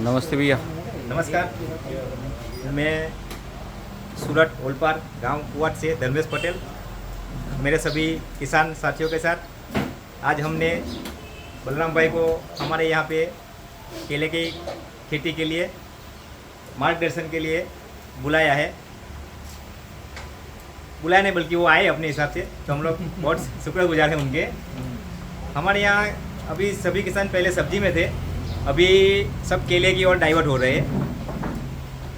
नमस्ते भैया। नमस्कार। मैं सूरत ओलपार गांव कुआट से धर्मेश पटेल मेरे सभी किसान साथियों के साथ आज हमने बलराम भाई को हमारे यहाँ पे केले की खेती के लिए मार्गदर्शन के लिए बुलाया है। बुलाया नहीं बल्कि वो आए अपने हिसाब से, तो हम लोग बहुत शुक्रगुजार हैं उनके। हमारे यहाँ अभी सभी किसान पहले सब्जी में थे, अभी सब केले की ओर डाइवर्ट हो रहे हैं।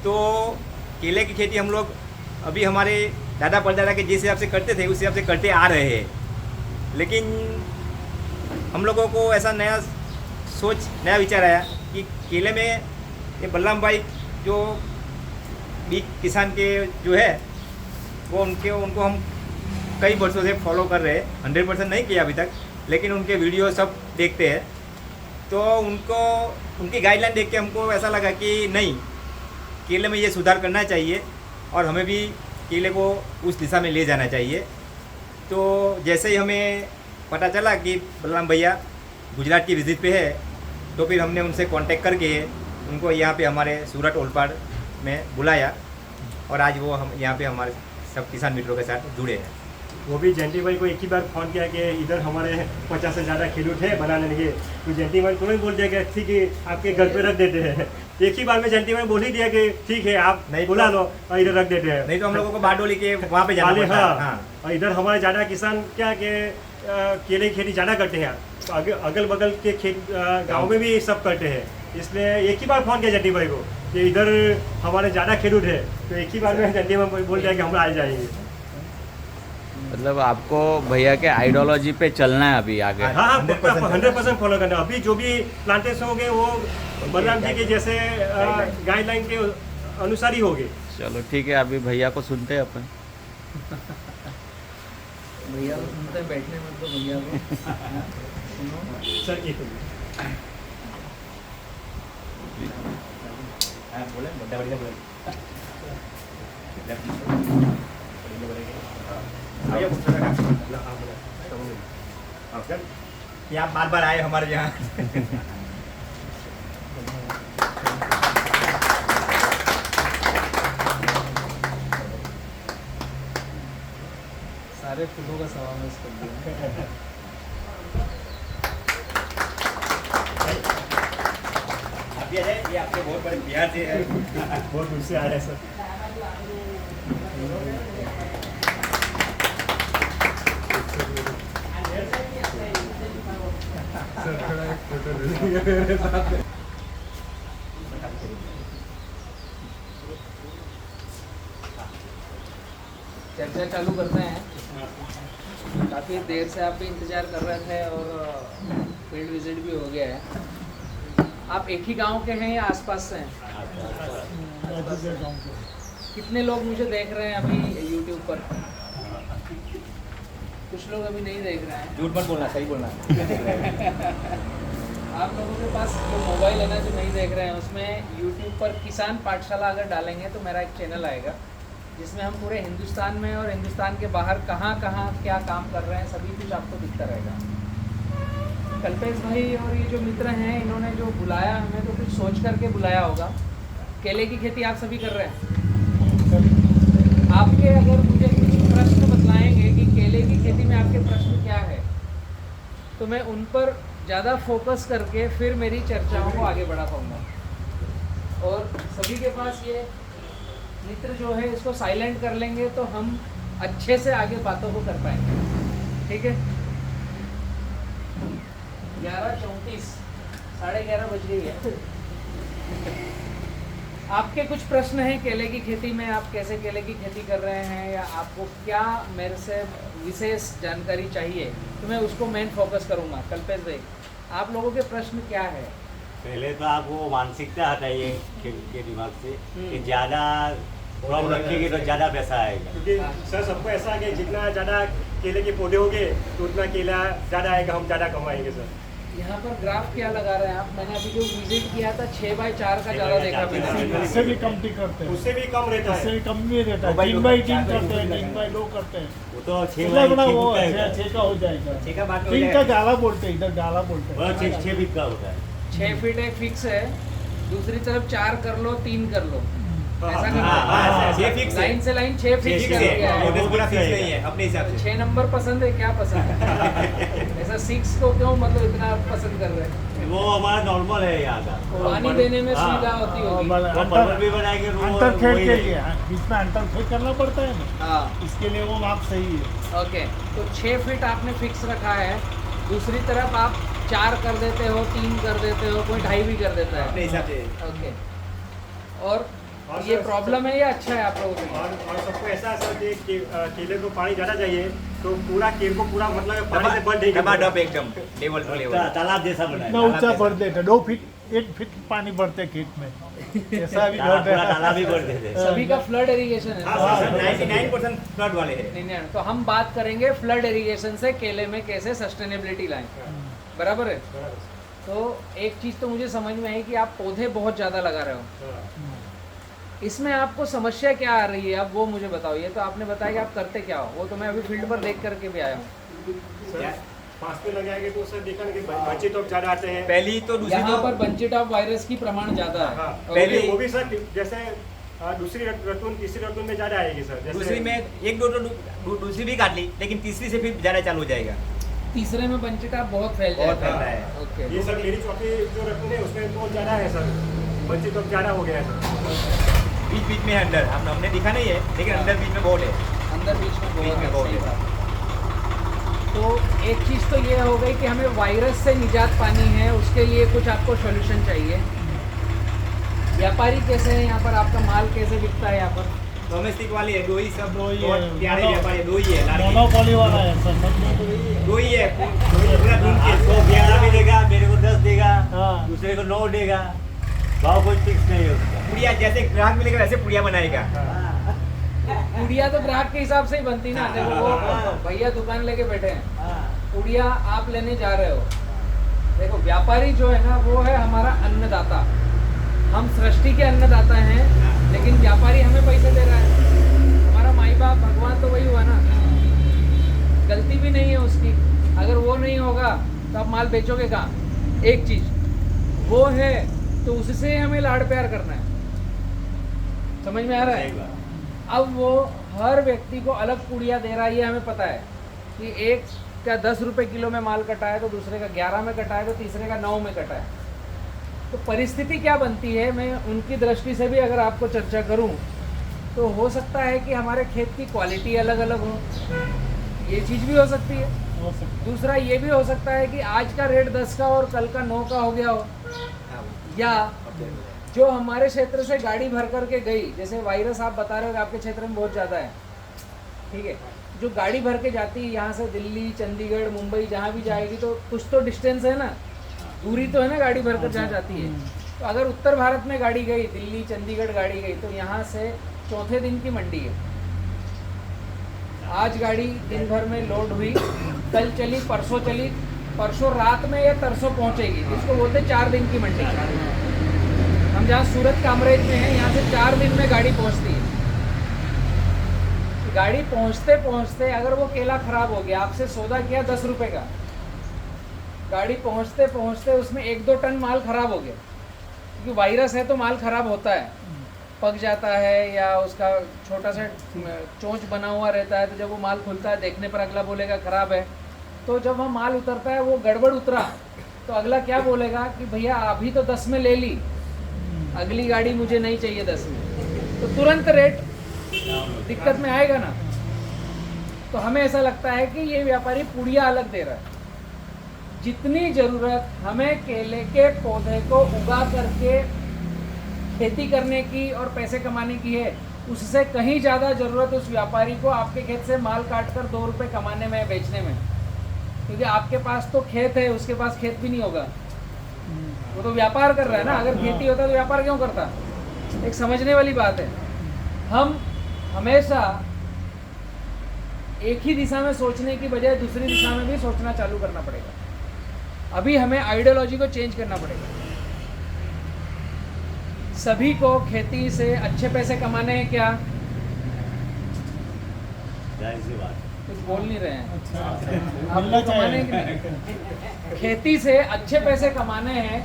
तो केले की खेती हम लोग अभी हमारे दादा परदादा के जिस हिसाब से करते थे उस हिसाब से करते आ रहे हैं, लेकिन हम लोगों को ऐसा नया सोच नया विचार आया कि केले में ये बलराम भाई जो बिग किसान के जो है वो उनको हम कई वर्षों से फॉलो कर रहे हैं। 100% नहीं किया अभी तक, लेकिन उनके वीडियो सब देखते हैं। तो उनकी गाइडलाइन देख के हमको ऐसा लगा कि नहीं, केले में ये सुधार करना चाहिए और हमें भी केले को उस दिशा में ले जाना चाहिए। तो जैसे ही हमें पता चला कि बलराम भैया गुजरात की विज़िट पे है, तो फिर हमने उनसे कांटेक्ट करके उनको यहाँ पे हमारे सूरत ओलपाड़ में बुलाया और आज वो हम यहाँ पे हमारे सब किसान मित्रों के साथ जुड़े हैं। वो भी जयंती भाई को एक ही बार फ़ोन किया कि इधर हमारे 50 से ज़्यादा खेलूट है बनाने लगे, तो जयंती भाई तुरंत बोल दिया कि ठीक है आपके घर पे रख देते हैं। एक ही बार में जयंती भाई बोल ही दिया कि ठीक है आप नहीं बुला लो और इधर रख देते हैं। नहीं तो हम लोगों को बारडोली के वहाँ पे जाना पड़ता है। हाँ। और इधर हमारे ज़्यादा किसान क्या कि केले की खेती ज़्यादा करते हैं, तो अगल बगल के खेत गाँव में भी सब करते हैं। इसलिए एक ही बार फ़ोन किया जयंती भाई को कि इधर हमारे ज़्यादा खेलूट है, तो एक ही बार में जयंती भाई बोल दिया कि हम आ जाएंगे। मतलब आपको भैया के आइडियोलॉजी पे चलना है अभी आगे। हाँ 100% फॉलो करना। अभी जो भी प्लांटेशन होंगे वो बलराम जी के जैसे गाइडलाइन के अनुसार ही होंगे। चलो ठीक है, अभी भैया को सुनते हैं अपन। भैया को सुनते हैं, बैठने मत दो भैया को। सुनो सर एक मिनट। बोले बढ़िया बोले। कि आप बार बार आए हमारे यहाँ। सारे फूलों का समावेश कर दिया। आप भी आ जाए, ये आपके बहुत बड़े बिहार से है। बहुत दूर से आ रहे हैं सर। चर्चा चालू करते हैं। काफ़ी देर से आप भी इंतज़ार कर रहे थे और फील्ड विजिट भी हो गया है। आप एक ही गांव के हैं या आसपास से हैं? कितने लोग मुझे देख रहे हैं अभी यूट्यूब पर? कुछ लोग अभी नहीं देख रहे हैं। झूठ मत बोलना, सही बोलना। आप लोगों के पास जो मोबाइल है ना, जो नहीं देख रहे हैं, उसमें यूट्यूब पर किसान पाठशाला अगर डालेंगे तो मेरा एक चैनल आएगा जिसमें हम पूरे हिंदुस्तान में और हिंदुस्तान के बाहर कहाँ कहाँ क्या काम कर रहे हैं सभी कुछ आपको दिखता रहेगा। कल्पेश भाई और ये जो मित्र हैं, इन्होंने जो बुलाया हमें तो कुछ सोच करके बुलाया होगा। केले की खेती आप सभी कर रहे हैं। आपके अगर मुझे कुछ प्रश्न बतलाएंगे कि केले की खेती में आपके प्रश्न क्या है, तो मैं उन पर ज़्यादा फोकस करके फिर मेरी चर्चाओं को आगे बढ़ा पाऊँगा। और सभी के पास ये मित्र जो है इसको साइलेंट कर लेंगे तो हम अच्छे से आगे बातों को कर पाएंगे। ठीक है। 11:34, 11:30 बज गई है। आपके कुछ प्रश्न हैं केले की खेती में? आप कैसे केले की खेती कर रहे हैं या आपको क्या मेरे से विशेष जानकारी चाहिए, तो मैं उसको मेन फोकस करूँगा। कल्पेश भाई, आप लोगों के प्रश्न क्या है? पहले तो आप वो मानसिकता हटाइए के दिमाग से कि ज़्यादा क्रॉप रखेंगे तो ज़्यादा पैसा आएगा। क्योंकि सर सबको ऐसा है कि जितना ज़्यादा केले के पौधे होंगे तो उतना केला ज़्यादा आएगा, हम ज़्यादा कमाएंगे सर। यहाँ पर ग्राफ क्या लगा रहे हैं आप? मैंने अभी जो विजिट किया था 6x4 का ज़्यादा देखा मैंने। उससे भी कम करते हैं, उससे भी कम रहता उससे है। भी कम नहीं रहता है। 3x3 करते हैं, 3x2 करते हैं। वो तो इतना बड़ा वो छः 6 का हो जाएगा। ठीक है, बात 3 का डाला बोलते हैं, इधर डाला बोलते हैं। 6 फीट का होता है। 6 फीट एक फिक्स है दूसरी तरफ 4 कर लो, 3 कर लो, ऐसा हाँ, करना हाँ, है। छह fix है। लाइन से लाइन 6 फिक्स ठीक कर है, दिया है। नोटिस पूरा फिक्स नहीं है अपने हिसाब से। 6 नंबर पसंद है, क्या पसंद है? ऐसा 6 को क्यों मतलब इतना पसंद कर रहे हैं? वो हमारा नॉर्मल है यहाँ का। पानी देने में हाँ। सुविधा होती वो होगी। बर्नर भी बनाएंगे तो अंतर खेल वही के रहेगी। लिए बीच में अंतर खेल करना पड़ता है ना, हाँ, इसके लिए वो माप सही है। ओके। तो 6 फीट आपने फिक्स रखा है, दूसरी तरफ आप 4 कर देते हो, 3 कर देते हो, कोई 2.5 भी कर देता अपने है। हिसाब से। ओके। और और ये सर- प्रॉब्लम है या अच्छा है आप लोगों के लिए? और सबको ऐसा सर कि केले को पानी ज़्यादा चाहिए तो पूरा केले को पूरा मतलब पानी से बढ़ नहीं डबाडब एकदम लेवल टू लेवल। तालाब जैसा इतना बनाया ऊंचा भर देते 2 फीट 1 फीट पानी भरते खेत में, ऐसा भी तालाब भर पूरा तालाब ही भर देते देते। सभी का फ्लड इरिगेशन है। हाँ सर 99% फ्लड वाले हैं। नहीं, नहीं, तो हम बात करेंगे फ्लड इरिगेशन से केले में कैसे सस्टेनेबिलिटी लाएं, बराबर है? तो एक चीज़ तो मुझे समझ में आई कि आप पौधे बहुत ज़्यादा लगा रहे हो, इसमें आपको समस्या क्या आ रही है, अब वो मुझे बताओ। ये तो आपने बताया कि आप करते क्या हो, वो तो मैं अभी फील्ड पर देख करके भी आया हूँ। सर 5 पे लगाएंगे तो सर देखा कि बच्चे तो ज़्यादा आते हैं। पहली तो दूसरी यहाँ तो पर बंचिट ऑफ वायरस की प्रमाण ज़्यादा है। हाँ, और पहले- वो भी सर जैसे दूसरी रतून तीसरी रतून में ज़्यादा आएगी सर। जैसे दूसरी में एक दो दूसरी भी काट ली, लेकिन तीसरी से फिर ज़्यादा चालू हो जाएगा। तीसरे में बंचिट ऑफ बहुत फैल बहुत जाता फैल रहा है। ओके। ये सर मेरी चौथी जो रतून है उसमें तो ज़्यादा है सर, बच्चे तो ज़्यादा हो गया है सर। बीच बीच में है अंदर, हमने दिखा नहीं है, लेकिन अंदर बीच में बहुत है। अंदर बीच में बीच में बहुत बहुत सही है। बात। तो एक चीज़ तो ये हो गई कि हमें वायरस से निजात पानी है, उसके लिए कुछ आपको सॉल्यूशन चाहिए। व्यापारी कैसे हैं यहाँ पर, आपका माल कैसे बिकता है यहाँ पर? डोमेस्टिक वाली है, दो ही सब दो ही बहुत है, प्यारे मोनो- व्यापारी, दो ही है लार्की। मोनोपोली वाला है सर, सब में तो यही है। दो ही है, पूरा ढूंढ के आपको 11 भी देगा, मेरे को 10 देगा, हाँ। दूसरे को 9 देगा, भाव कोई फिक्स नहीं है उसका। पुड़िया जैसे ग्राहक मिलेगा वैसे पुड़िया बनाएगा। पुड़िया तो ग्राहक के हिसाब से ही बनती ना। देखो वो भैया दुकान लेके बैठे हैं, पुड़िया आप लेने जा रहे हो। देखो व्यापारी जो है ना वो है हमारा अन्नदाता, हम सृष्टि के अन्नदाता हैं, लेकिन व्यापारी हमें पैसे दे रहा है। हमारा माई बाप भगवान तो वही हुआ ना, गलती भी नहीं है उसकी। अगर वो नहीं होगा तो आप माल बेचोगे कहाँ? एक चीज वो है तो उससे हमें लाड़ प्यार करना है। समझ में आ रहा सही है? बात। अब वो हर व्यक्ति को अलग पुड़िया दे रहा है, ये हमें पता है कि एक का 10 रुपए किलो में माल कटा है, तो दूसरे का 11 में कटा है, तो तीसरे का 9 में कटा है। तो परिस्थिति क्या बनती है, मैं उनकी दृष्टि से भी अगर आपको चर्चा करूं तो हो सकता है कि हमारे खेत की क्वालिटी अलग अलग हो, ये चीज़ भी हो सकती है। हो सकता है। दूसरा ये भी हो सकता है कि आज का रेट 10 का और कल का 9 का हो गया हो, या जो हमारे क्षेत्र से गाड़ी भर करके गई, जैसे वायरस आप बता रहे हो कि आपके क्षेत्र में बहुत ज़्यादा है, ठीक है, जो गाड़ी भर के जाती है यहाँ से दिल्ली, चंडीगढ़, मुंबई, जहाँ भी जाएगी तो कुछ तो डिस्टेंस है ना, दूरी तो है ना गाड़ी भर कर जहाँ जाती है। तो अगर उत्तर भारत में गाड़ी गई, दिल्ली चंडीगढ़ गाड़ी गई, तो यहाँ से चौथे दिन की मंडी है। आज गाड़ी दिन भर में लोड हुई, कल चली, परसों रात में या तरसों पहुँचेगी, इसको बोलते 4 दिन की मंडी। हम जहाँ सूरत कामरेज में हैं, यहाँ से 4 दिन में गाड़ी पहुँचती है। गाड़ी पहुँचते पहुँचते अगर वो केला खराब हो गया, आपसे सौदा किया 10 रुपए का, गाड़ी पहुँचते पहुँचते उसमें 1-2 टन माल खराब हो गया, क्योंकि वायरस है तो माल खराब होता है, पक जाता है या उसका छोटा सा चोंच बना हुआ रहता है। तो जब वो माल खुलता है, देखने पर अगला बोलेगा खराब है। तो जब वह माल उतरता है वो गड़बड़ उतरा, तो अगला क्या बोलेगा कि भैया अभी तो 10 में ले ली, अगली गाड़ी मुझे नहीं चाहिए 10 में, तो तुरंत रेट दिक्कत में आएगा ना। तो हमें ऐसा लगता है कि ये व्यापारी पुड़िया अलग दे रहा है। जितनी ज़रूरत हमें केले के पौधे को उगा करके खेती करने की और पैसे कमाने की है, उससे कहीं ज़्यादा ज़रूरत उस व्यापारी को आपके खेत से माल काट कर 2 रुपये कमाने में, बेचने में। क्योंकि आपके पास तो खेत है, उसके पास खेत भी नहीं होगा, वो तो व्यापार कर रहा है ना। अगर खेती होता तो व्यापार क्यों करता? एक समझने वाली बात है। हम हमेशा एक ही दिशा में सोचने की बजाय दूसरी दिशा में भी सोचना चालू करना पड़ेगा। अभी हमें आइडियोलॉजी को चेंज करना पड़ेगा। सभी को खेती से अच्छे पैसे कमाने हैं क्या? जाहिर सी बात। कुछ बोल नहीं रहे हैं। अच्छा, आपको कमाने हैं कि नहीं? खेती से अच्छे पैसे कमाने हैं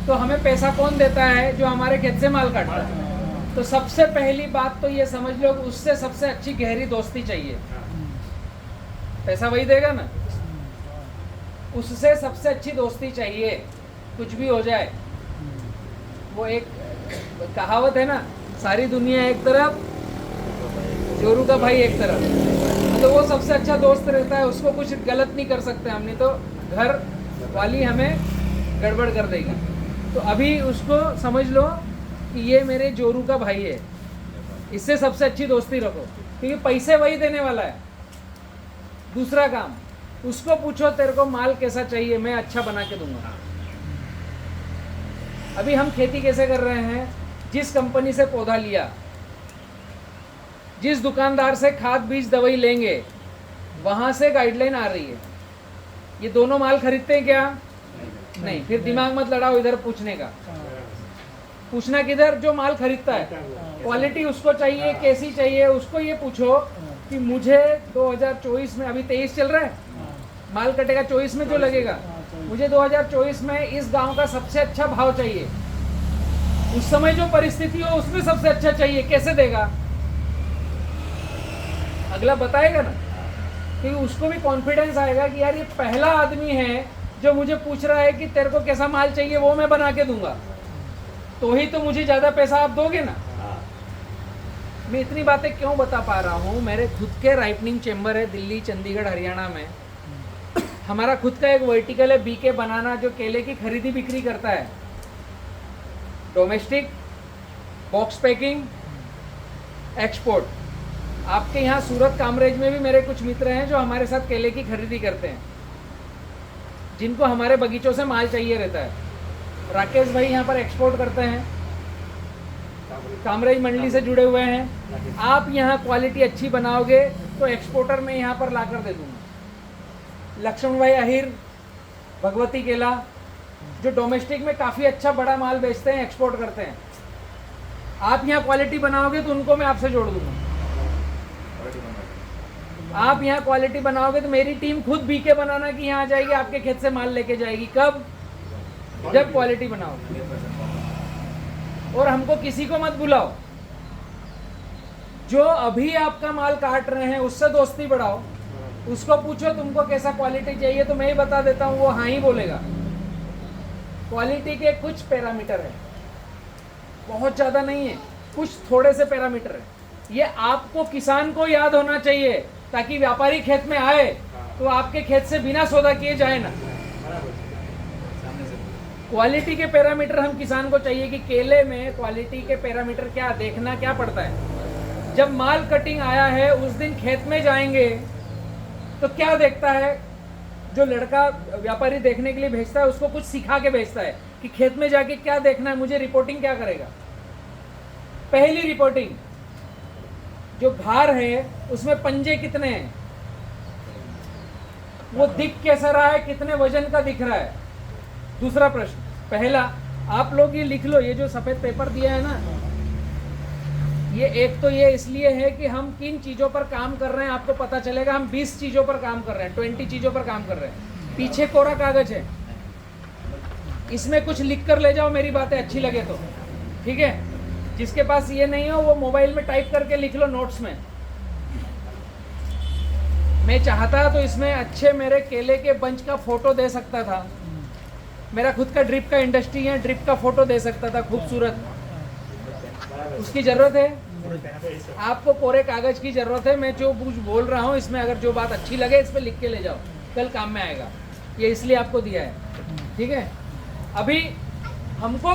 तो हमें पैसा कौन देता है? जो हमारे खेत से माल काटता है। तो सबसे पहली बात तो ये समझ लो कि उससे सबसे अच्छी गहरी दोस्ती चाहिए। पैसा वही देगा ना, उससे सबसे अच्छी दोस्ती चाहिए, कुछ भी हो जाए। वो एक कहावत है ना, सारी दुनिया एक तरफ, जोरू का भाई एक तरफ। तो वो सबसे अच्छा दोस्त रहता है, उसको कुछ गलत नहीं कर सकते हम, नहीं तो घर वाली हमें गड़बड़ कर देगी। तो अभी उसको समझ लो कि ये मेरे जोरू का भाई है, इससे सबसे अच्छी दोस्ती रखो, क्योंकि पैसे वही देने वाला है। दूसरा काम, उसको पूछो तेरे को माल कैसा चाहिए, मैं अच्छा बना के दूंगा। अभी हम खेती कैसे कर रहे हैं? जिस कंपनी से पौधा लिया, जिस दुकानदार से खाद बीज दवाई लेंगे, वहां से गाइडलाइन आ रही है। ये दोनों माल खरीदते हैं क्या? नहीं। फिर दिमाग मत लड़ाओ इधर पूछने का। पूछना किधर? जो माल खरीदता है। क्वालिटी उसको चाहिए, कैसी चाहिए, उसको ये पूछो कि मुझे 2024 में, अभी 23 चल रहा है, माल कटेगा 24 में जो लगेगा, मुझे 2024 में इस गांव का सबसे अच्छा भाव चाहिए। उस समय जो परिस्थिति हो उसमें सबसे अच्छा चाहिए, कैसे देगा? अगला बताएगा ना, क्योंकि उसको भी कॉन्फिडेंस आएगा कि यार ये पहला आदमी है जो मुझे पूछ रहा है कि तेरे को कैसा माल चाहिए, वो मैं बना के दूंगा, तो ही तो मुझे ज्यादा पैसा आप दोगे ना। मैं इतनी बातें क्यों बता पा रहा हूँ? मेरे खुद के राइपनिंग चेम्बर है दिल्ली, चंडीगढ़, हरियाणा में। हमारा खुद का एक वर्टिकल है बीके बनाना, जो केले की खरीदी बिक्री करता है। Domestic, box packing, export. आपके यहाँ सूरत कामरेज में भी मेरे कुछ मित्र हैं जो हमारे साथ केले की खरीदी करते हैं, जिनको हमारे बगीचों से माल चाहिए रहता है। राकेश भाई यहाँ पर एक्सपोर्ट करते हैं, कामरेज मंडली से जुड़े हुए हैं। आप यहाँ क्वालिटी अच्छी बनाओगे तो एक्सपोर्टर मैं यहाँ पर लाकर दे दूंगा। लक्ष्मण भाई अहिर, भगवती केला, जो डोमेस्टिक में काफ़ी अच्छा बड़ा माल बेचते हैं, एक्सपोर्ट करते हैं। आप यहाँ क्वालिटी बनाओगे तो उनको मैं आपसे जोड़ दूंगा। आप यहाँ क्वालिटी बनाओगे तो मेरी टीम खुद बीके बनाना की यहाँ आ जाएगी, आपके खेत से माल लेके जाएगी। कब? जब क्वालिटी बनाओगे। और हमको किसी को मत बुलाओ, जो अभी आपका माल काट रहे हैं उससे दोस्ती बढ़ाओ। उसको पूछो तुमको कैसा क्वालिटी चाहिए, तो मैं ही बता देता हूँ, वो हाँ ही बोलेगा। क्वालिटी के कुछ पैरामीटर है, बहुत ज़्यादा नहीं है, कुछ थोड़े से पैरामीटर है। ये आपको किसान को याद होना चाहिए, ताकि व्यापारी खेत में आए तो आपके खेत से बिना सौदा किए जाए ना। क्वालिटी के पैरामीटर हम किसान को चाहिए कि केले में क्वालिटी के पैरामीटर क्या देखना क्या पड़ता है। जब माल कटिंग आया है उस दिन खेत में जाएंगे तो क्या देखता है? जो लड़का व्यापारी देखने के लिए भेजता है उसको कुछ सिखा के भेजता है कि खेत में जाके क्या देखना है, मुझे रिपोर्टिंग क्या करेगा। पहली रिपोर्टिंग, जो भार है उसमें पंजे कितने हैं, वो दिख कैसा रहा है, कितने वजन का दिख रहा है। दूसरा प्रश्न, पहला आप लोग ये लिख लो, ये जो सफेद पेपर दिया है ना, ये एक तो ये इसलिए है कि हम किन चीज़ों पर काम कर रहे हैं आपको पता चलेगा। हम 20 चीज़ों पर काम कर रहे हैं, 20 चीज़ों पर काम कर रहे हैं। पीछे कोरा कागज है, इसमें कुछ लिख कर ले जाओ, मेरी बातें अच्छी लगे तो, ठीक है। जिसके पास ये नहीं हो वो मोबाइल में टाइप करके लिख लो नोट्स में। मैं चाहता तो इसमें अच्छे मेरे केले के बंच का फोटो दे सकता था, मेरा खुद का ड्रिप का इंडस्ट्री है, ड्रिप का फोटो दे सकता था खूबसूरत। उसकी ज़रूरत है आपको, कोरे कागज़ की ज़रूरत है। मैं जो कुछ बोल रहा हूँ इसमें अगर जो बात अच्छी लगे इस पर लिख के ले जाओ, कल काम में आएगा। ये इसलिए आपको दिया है, ठीक है। अभी हमको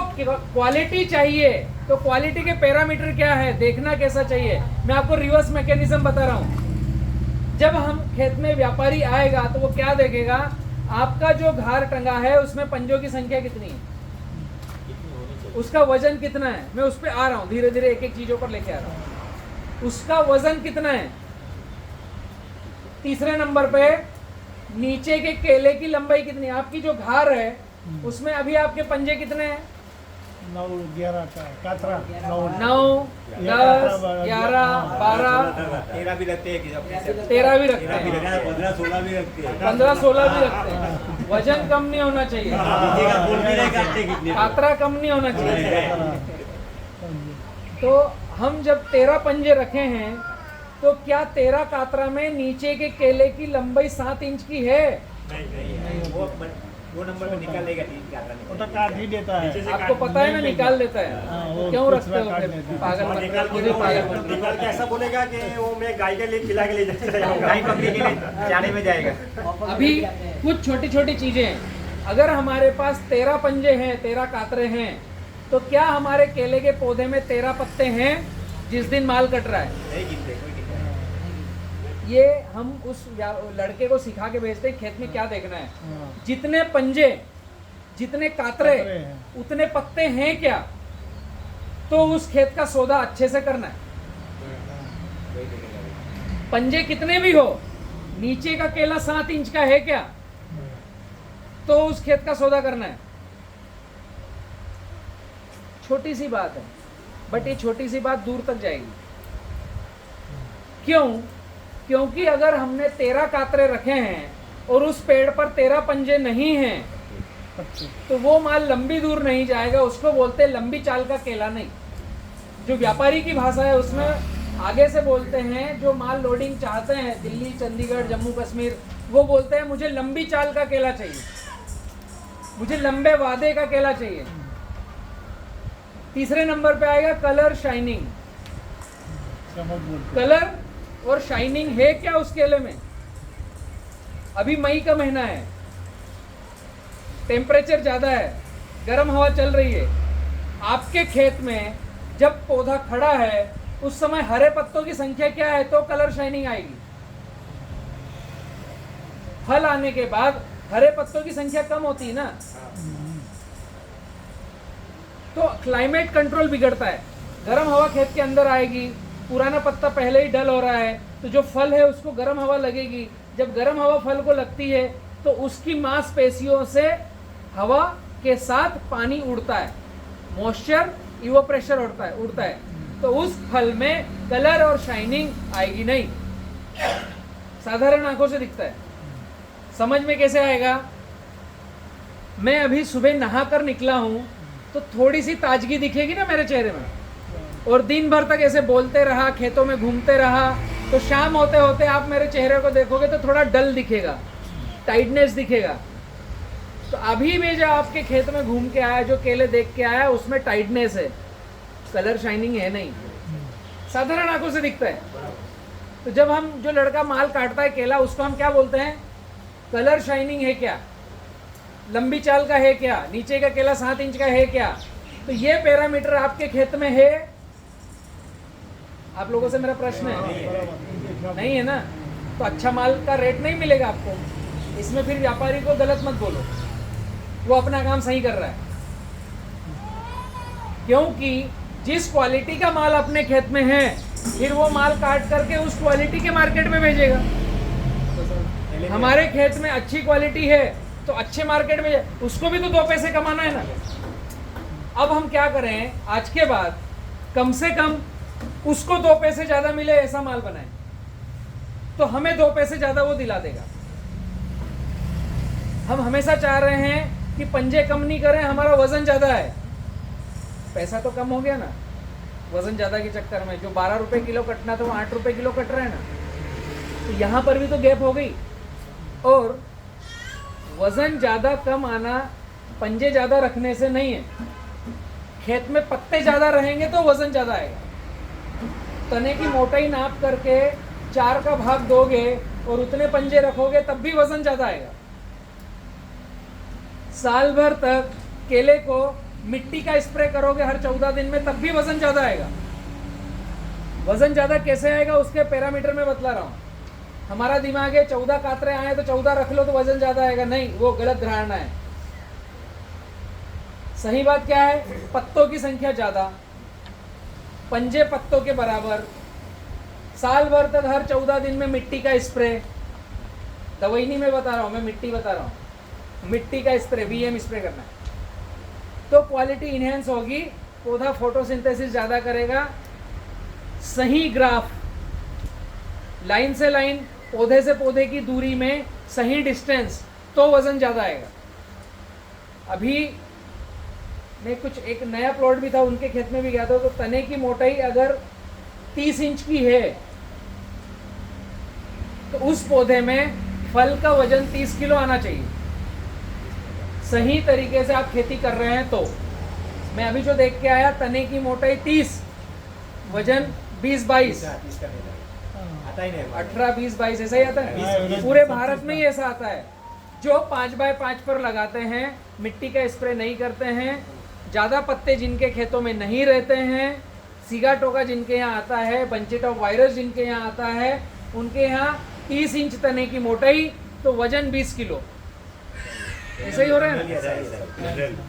क्वालिटी चाहिए, तो क्वालिटी के पैरामीटर क्या है, देखना कैसा चाहिए। मैं आपको रिवर्स मैकेनिज्म बता रहा हूँ। जब हम खेत में व्यापारी आएगा तो वो क्या देखेगा, आपका जो घार टंगा है उसमें पंजों की संख्या कितनी है, उसका वजन कितना है। मैं उस पर आ रहा हूँ, धीरे धीरे एक एक चीजों पर लेके आ रहा हूँ। उसका वजन कितना है। तीसरे नंबर पे नीचे के केले की लंबाई कितनी है, आपकी जो घार है उसमें अभी आपके पंजे कितने हैं, 9, 11 का कातरा 9, 10, 11, 12, 13 भी रखते हैं, 13 भी रखते हैं, 15, 16 भी रखते हैं। 15, 16 भी रखते हैं। वजन कम नहीं होना चाहिए, नीचे का फूल भी नहीं काटते कितने लोग। कातरा कम नहीं होना चाहिए। तो हम जब 13 पंजे रखे हैं तो क्या 13 कातरा में नीचे के केले की लंबाई 7 इंच की है? वो नंबर में निकाल लेगा, ठीक काटना वो नहीं। तो काट ही देता है। आपको पता है ना, निकाल देता है। हाँ, तो वो क्यों कुछ रखते हो काट फिर? देता है। पागल और मत निकाल खुद ही पागल मत निकाल के ऐसा बोलेगा कि वो मैं गाय के लिए खिला के ले जाऊंगा। गाय पकड़ी के लिए चारे में जाएगा। अभी कुछ छोटी छोटी चीजें हैं। अगर हमारे पास 13 पंजे हैं, 13 कातरे हैं, तो क्या हमारे केले के पौधे में 13 पत्ते हैं जिस दिन माल कट रहा है? नहीं गिनते, कोई गिनते नहीं। ये हम उस लड़के को सिखा के भेजते हैं खेत में क्या देखना है। हाँ, जितने पंजे, जितने कातरे, कातरे हैं। उतने पत्ते हैं क्या, तो उस खेत का सौदा अच्छे से करना है। कोई देखेगा नहीं। पंजे कितने भी हो, नीचे का केला 7 इंच का है क्या, तो उस खेत का सौदा करना है। छोटी सी बात है, बट ये छोटी सी बात दूर तक जाएगी। क्यों? क्योंकि अगर हमने 13 कातरे रखे हैं और उस पेड़ पर 13 पंजे नहीं हैं, तो वो माल लंबी दूर नहीं जाएगा। उसको बोलते हैं लंबी चाल का केला नहीं। जो व्यापारी की भाषा है उसमें आगे से बोलते हैं, जो माल लोडिंग चाहते हैं दिल्ली, चंडीगढ़, जम्मू कश्मीर, वो बोलते हैं मुझे लंबी चाल का केला चाहिए, मुझे लंबे वादे का केला चाहिए। तीसरे नंबर पे आएगा कलर शाइनिंग। समझ बोलते। कलर और शाइनिंग है क्या उस केले में? अभी मई का महीना है, टेम्परेचर ज्यादा है, गर्म हवा चल रही है। आपके खेत में जब पौधा खड़ा है उस समय हरे पत्तों की संख्या क्या है, तो कलर शाइनिंग आएगी। फल आने के बाद हरे पत्तों की संख्या कम होती है ना, तो क्लाइमेट कंट्रोल बिगड़ता है। गर्म हवा खेत के अंदर आएगी, पुराना पत्ता पहले ही डल हो रहा है, तो जो फल है उसको गर्म हवा लगेगी। जब गर्म हवा फल को लगती है तो उसकी मांसपेशियों से हवा के साथ पानी उड़ता है, मॉइस्चर इवोप्रेशर उड़ता है, तो उस फल में कलर और शाइनिंग आएगी नहीं। साधारण आंखों से दिखता है, समझ में कैसे आएगा? मैं अभी सुबह नहा कर निकला हूं तो थोड़ी सी ताजगी दिखेगी ना मेरे चेहरे में, और दिन भर तक ऐसे बोलते रहा, खेतों में घूमते रहा, तो शाम होते होते आप मेरे चेहरे को देखोगे तो थोड़ा डल दिखेगा, टाइटनेस दिखेगा। तो अभी भी जो आपके खेत में घूम के आया, जो केले देख के आया, उसमें टाइटनेस है, कलर शाइनिंग है नहीं, साधारण आंखों से दिखता है। तो जब हम, जो लड़का माल काटता है केला, उसको हम क्या बोलते हैं? कलर शाइनिंग है क्या, लंबी चाल का है क्या, नीचे का केला 7 इंच का है क्या? तो ये पैरामीटर आपके खेत में है? आप लोगों से मेरा प्रश्न है, नहीं है ना? तो अच्छा माल का रेट नहीं मिलेगा आपको। इसमें फिर व्यापारी को गलत मत बोलो, वो अपना काम सही कर रहा है, क्योंकि जिस क्वालिटी का माल अपने खेत में है, फिर वो माल काट करके उस क्वालिटी के मार्केट में भेजेगा। हमारे खेत में अच्छी क्वालिटी है तो अच्छे मार्केट में, उसको भी तो 2 पैसे कमाना है ना। अब हम क्या करें, आज के बाद कम से कम उसको 2 पैसे ज्यादा मिले ऐसा माल बनाए, तो हमें 2 पैसे ज्यादा वो दिला देगा। हम हमेशा चाह रहे हैं कि पंजे कम नहीं करें, हमारा वजन ज्यादा है, पैसा तो कम हो गया ना वजन ज्यादा के चक्कर में। जो 12 रुपए किलो कटना था वो 8 रुपए किलो कट रहा है ना, तो यहां पर भी तो गैप हो गई। और वजन ज्यादा कम आना पंजे ज्यादा रखने से नहीं है, खेत में पत्ते ज्यादा रहेंगे तो वजन ज्यादा आएगा। तने की मोटाई नाप करके 4 का भाग दोगे और उतने पंजे रखोगे तब भी वजन ज्यादा आएगा। साल भर तक केले को मिट्टी का स्प्रे करोगे हर 14 दिन में, तब भी वजन ज्यादा आएगा। वजन ज्यादा कैसे आएगा उसके पैरामीटर में बतला रहा हूं। हमारा दिमाग है 14 कातरे आए तो 14 रख लो तो वजन ज्यादा आएगा, नहीं, वो गलत धारणा है। सही बात क्या है? पत्तों की संख्या ज्यादा, पंजे पत्तों के बराबर, साल भर तक हर 14 दिन में मिट्टी का स्प्रे, दवाई नहीं मैं बता रहा हूं, मैं मिट्टी बता रहा हूं, मिट्टी का स्प्रे, वीएम स्प्रे करना है, तो क्वालिटी इनहेंस होगी, पौधा फोटोसिंथेसिस ज्यादा करेगा। सही ग्राफ, लाइन से लाइन, पौधे से पौधे की दूरी में सही डिस्टेंस, तो वजन ज़्यादा आएगा। अभी मैं कुछ एक नया प्लॉट भी था, उनके खेत में भी गया था, तो तने की मोटाई अगर 30 इंच की है तो उस पौधे में फल का वजन 30 किलो आना चाहिए। सही तरीके से आप खेती कर रहे हैं तो। मैं अभी जो देख के आया, तने की मोटाई 30, वजन 20-22, आता ही नहीं 18-20-22 ऐसा ही आता है। पूरे भारत में ही ऐसा आता है। जो 5x5 पर लगाते हैं, मिट्टी का स्प्रे नहीं करते हैं, ज़्यादा पत्ते जिनके खेतों में नहीं रहते हैं, सिगाटोका जिनके यहाँ आता है, बंचेट ऑफ वायरस जिनके यहाँ आता है, उनके यहाँ 30 इंच तने की मोटाई तो वजन 20 किलो, ऐसा ही हो रहा है ना।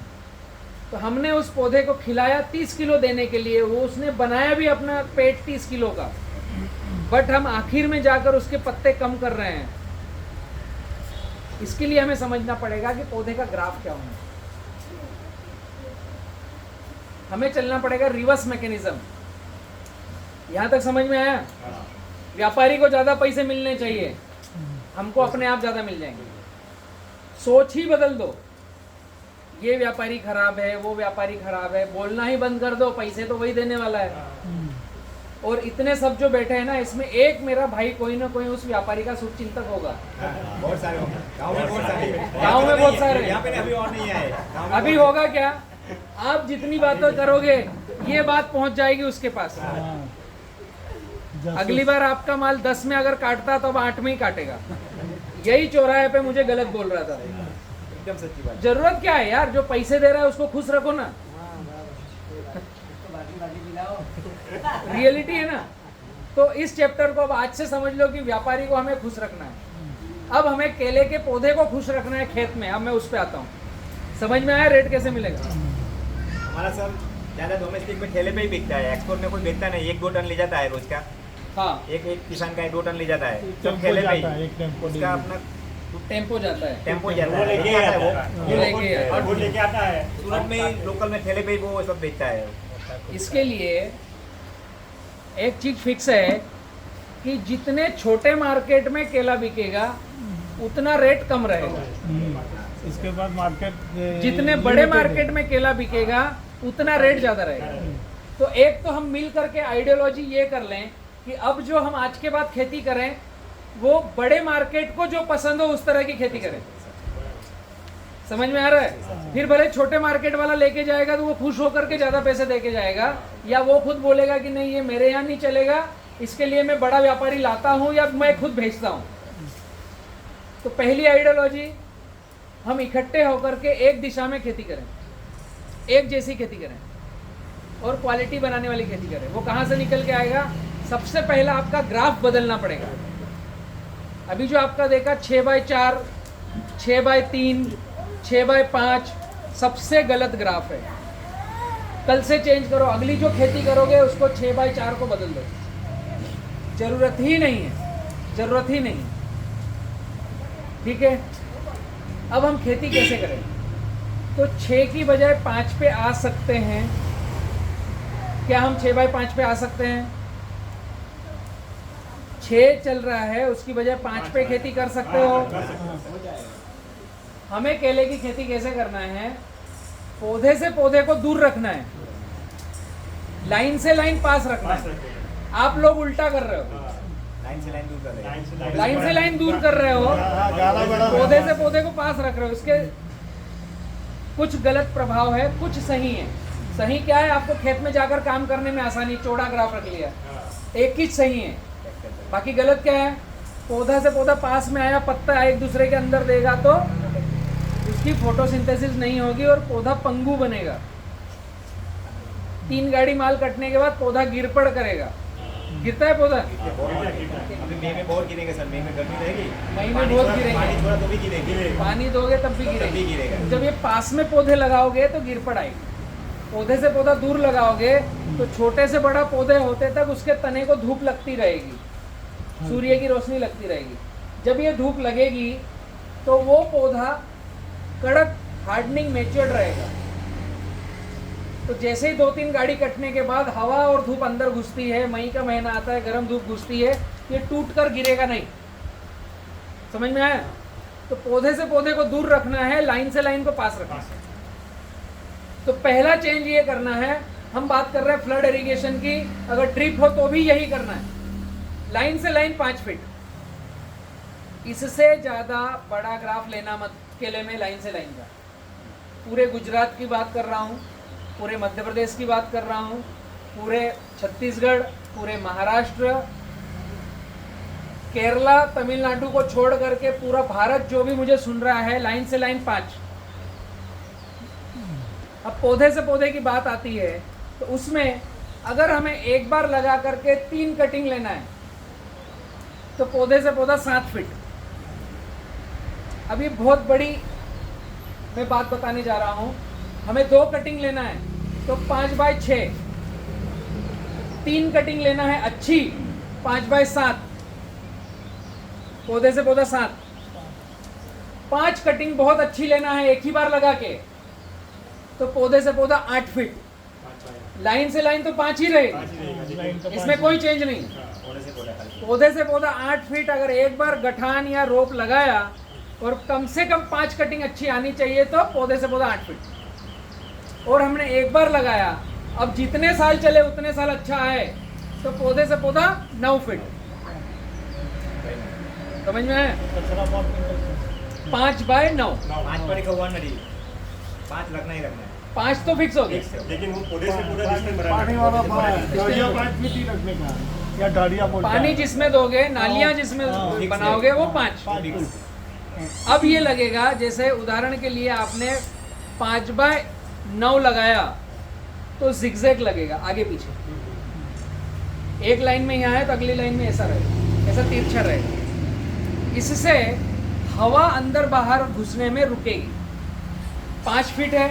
तो हमने उस पौधे को खिलाया 30 किलो देने के लिए, वो उसने बनाया भी अपना पेट 30 किलो का, बट हम आखिर में जाकर उसके पत्ते कम कर रहे हैं। इसके लिए हमें समझना पड़ेगा कि पौधे का ग्राफ क्या होना है। हमें चलना पड़ेगा रिवर्स मैकेनिज्म। यहां तक समझ में आया? व्यापारी को ज्यादा पैसे मिलने चाहिए, हमको अपने आप ज्यादा मिल जाएंगे। सोच ही बदल दो, ये व्यापारी खराब है, वो व्यापारी खराब है, बोलना ही बंद कर दो, पैसे तो वही देने वाला है। और इतने सब जो बैठे हैं ना, इसमें एक मेरा भाई कोई ना कोई उस व्यापारी का शुभचिंतक होगा। बहुत सारे होंगे, गाँव में बहुत सारे, गाँव में बहुत सारे। यहाँ पे अभी और नहीं आए। गाँव में अभी होगा क्या, आप जितनी बातें करोगे ये बात पहुंच जाएगी उसके पास। अगली बार आपका माल 10 में अगर काटता तो अब 8 में ही काटेगा। यही चौराहे पे मुझे गलत बोल रहा था। एकदम सच्ची बात। जरूरत क्या है यार, जो पैसे दे रहा है उसको खुश रखो ना। रियलिटी है ना। तो इस चैप्टर को अब आज से समझ लो कि व्यापारी को हमें खुश रखना है। अब हमें केले के पौधे को खुश रखना है खेत में। अब मैं उस पे आता हूँ। समझ में आया रेट कैसे मिलेगा? हमारा सर ज़्यादा डोमेस्टिक में ठेले पे ही बिकता है, एक्सपोर्ट में कोई बेचता नहीं। 1-2 टन ले जाता है रोज का। हाँ, एक किसान का 2 टन ले जाता है, सब टेम्पो ठेले पे जाता है, ही। एक टेम्पो उसका अपना टेम्पो जाता है। टेम्पो जाता वो है, लेके आता है आता वो। है। वो लेके आता है। वो लेके आता है सूरत में ही लोकल में ठेले पे ही वो सब बेचता है। इसके लिए एक चीज फिक्स है कि जितने छोटे मार्केट में केला बिकेगा उतना रेट कम रहेगा। इसके बाद मार्केट जितने बड़े मार्केट में केला बिकेगा उतना रेट ज्यादा रहेगा। तो एक तो हम मिल करके आइडियोलॉजी ये कर लें कि अब जो हम आज के बाद खेती करें वो बड़े मार्केट को जो पसंद हो उस तरह की खेती करें। समझ में आ रहा है? फिर भले छोटे मार्केट वाला लेके जाएगा तो वो खुश होकर के ज्यादा पैसे देके जाएगा, या वो खुद बोलेगा कि नहीं ये मेरे यहाँ नहीं चलेगा, इसके लिए मैं बड़ा व्यापारी लाता हूँ या मैं खुद भेजता हूँ। तो पहली आइडियोलॉजी, हम इकट्ठे होकर के एक दिशा में खेती करें, एक जैसी खेती करें और क्वालिटी बनाने वाली खेती करें। वो कहाँ से निकल के आएगा? सबसे पहला आपका ग्राफ बदलना पड़ेगा। अभी जो आपका देखा 6x4, 6x3, 6x5 सबसे गलत ग्राफ है। कल से चेंज करो, अगली जो खेती करोगे उसको 6x4 को बदल दो। जरूरत ही नहीं है, जरूरत ही नहीं। ठीक है, अब हम खेती कैसे करें? तो 6 की बजाय 5 पे आ सकते हैं। क्या हम 6x5 पे आ सकते हैं? 6 चल रहा है, उसकी बजाय 5 पे खेती कर सकते हो। हमें केले की खेती कैसे करना है? पौधे से पौधे को दूर रखना है, लाइन से लाइन पास रखना है। आप लोग उल्टा कर रहे हो, लाइन से लाइन दूर कर रहे हैं। लाइन से लाइन दूर कर रहे हो, पौधे से पौधे को पास रख रहे हो। इसके कुछ गलत प्रभाव है, कुछ सही है। सही क्या है? आपको खेत में जाकर काम करने में आसानी, चौड़ा ग्राफ रख लिया, एक ही सही है। बाकी गलत क्या है? पौधा से पौधा पास में आया, पत्ता एक दूसरे के अंदर देगा तो उसकी फोटोसिंथेसिस नहीं होगी और पौधा पंगु बनेगा। 3 गाड़ी माल कटने के बाद पौधा गिरपड़ करेगा। गिरता है पौधा? अभी मई में बहुत गिरेंगे सर, मई में गर्मी रहेगी, मई में बहुत गिरेंगे। पानी थोड़ा तो भी गिरेगी, पानी दोगे तब भी तब भी गिरेगा। गिरेगा। जब ये पास में पौधे लगाओगे तो गिरपड़ आएगी। पौधे से पौधा दूर लगाओगे तो छोटे से बड़ा पौधे होते तक उसके तने को धूप लगती रहेगी, सूर्य की रोशनी लगती रहेगी। जब ये धूप लगेगी तो वो पौधा कड़क हार्डनिंग मैच्योर्ड रहेगा। तो जैसे ही 2-3 गाड़ी कटने के बाद हवा और धूप अंदर घुसती है, मई का महीना आता है, गर्म धूप घुसती है, ये टूट कर गिरेगा नहीं। समझ में आया? तो पौधे से पौधे को दूर रखना है, लाइन से लाइन को पास रखना है। तो पहला चेंज ये करना है, हम बात कर रहे हैं फ्लड इरिगेशन की, अगर ड्रिप हो तो भी यही करना है, लाइन से लाइन 5 फीट। इससे ज़्यादा बड़ा ग्राफ लेना मत केले में, लाइन से लाइन का। पूरे गुजरात की बात कर रहा हूँ, पूरे मध्य प्रदेश की बात कर रहा हूँ, पूरे छत्तीसगढ़, पूरे महाराष्ट्र, केरला, तमिलनाडु को छोड़ करके पूरा भारत जो भी मुझे सुन रहा है, लाइन से लाइन 5। अब पौधे से पौधे की बात आती है, तो उसमें अगर हमें एक बार लगा करके 3 कटिंग लेना है तो पौधे से पौधा 7 फीट। अभी बहुत बड़ी मैं बात बताने जा रहा हूं, हमें 2 कटिंग लेना है तो 5 बाय 6, 3 कटिंग लेना है अच्छी 5 बाय 7, पौधे से पौधा 7। 5 कटिंग बहुत अच्छी लेना है एक ही बार लगा के, तो पौधे से पौधा 8 फीट। लाइन से लाइन तो 5 ही रहेगी, इसमें कोई चेंज नहीं। पौधे से पौधा 8 फीट। अगर एक बार गठान या रोप लगाया और कम से कम 5 कटिंग अच्छी आनी चाहिए, तो पौधे से पौधा 8 फीट। और हमने एक बार लगाया, अब जितने साल चले उतने साल अच्छा है, तो पौधे से पौधा 9 फीट। समझ में है? 5 बाय 9, 5 पर का 1 नदी 5 रखना ही रखना है। 5 तो फिक्स हो गया। लेकिन वो पौधे से पूरा डिस्टेंस पानी वाला डालिया 5 फीट ही रखने का, या डालिया बोलते हैं। पानी जिसमें दोगे, नालियां जिसमें बनाओगे, वो 5। अब ये लगेगा, जैसे उदाहरण के लिए आपने 5 बाय 9 लगाया तो जिगजैग लगेगा आगे पीछे। एक लाइन में यहाँ है तो अगली लाइन में ऐसा रहेगा, ऐसा तिरछा रहेगा। इससे हवा अंदर बाहर घुसने में रुकेगी। 5 फीट है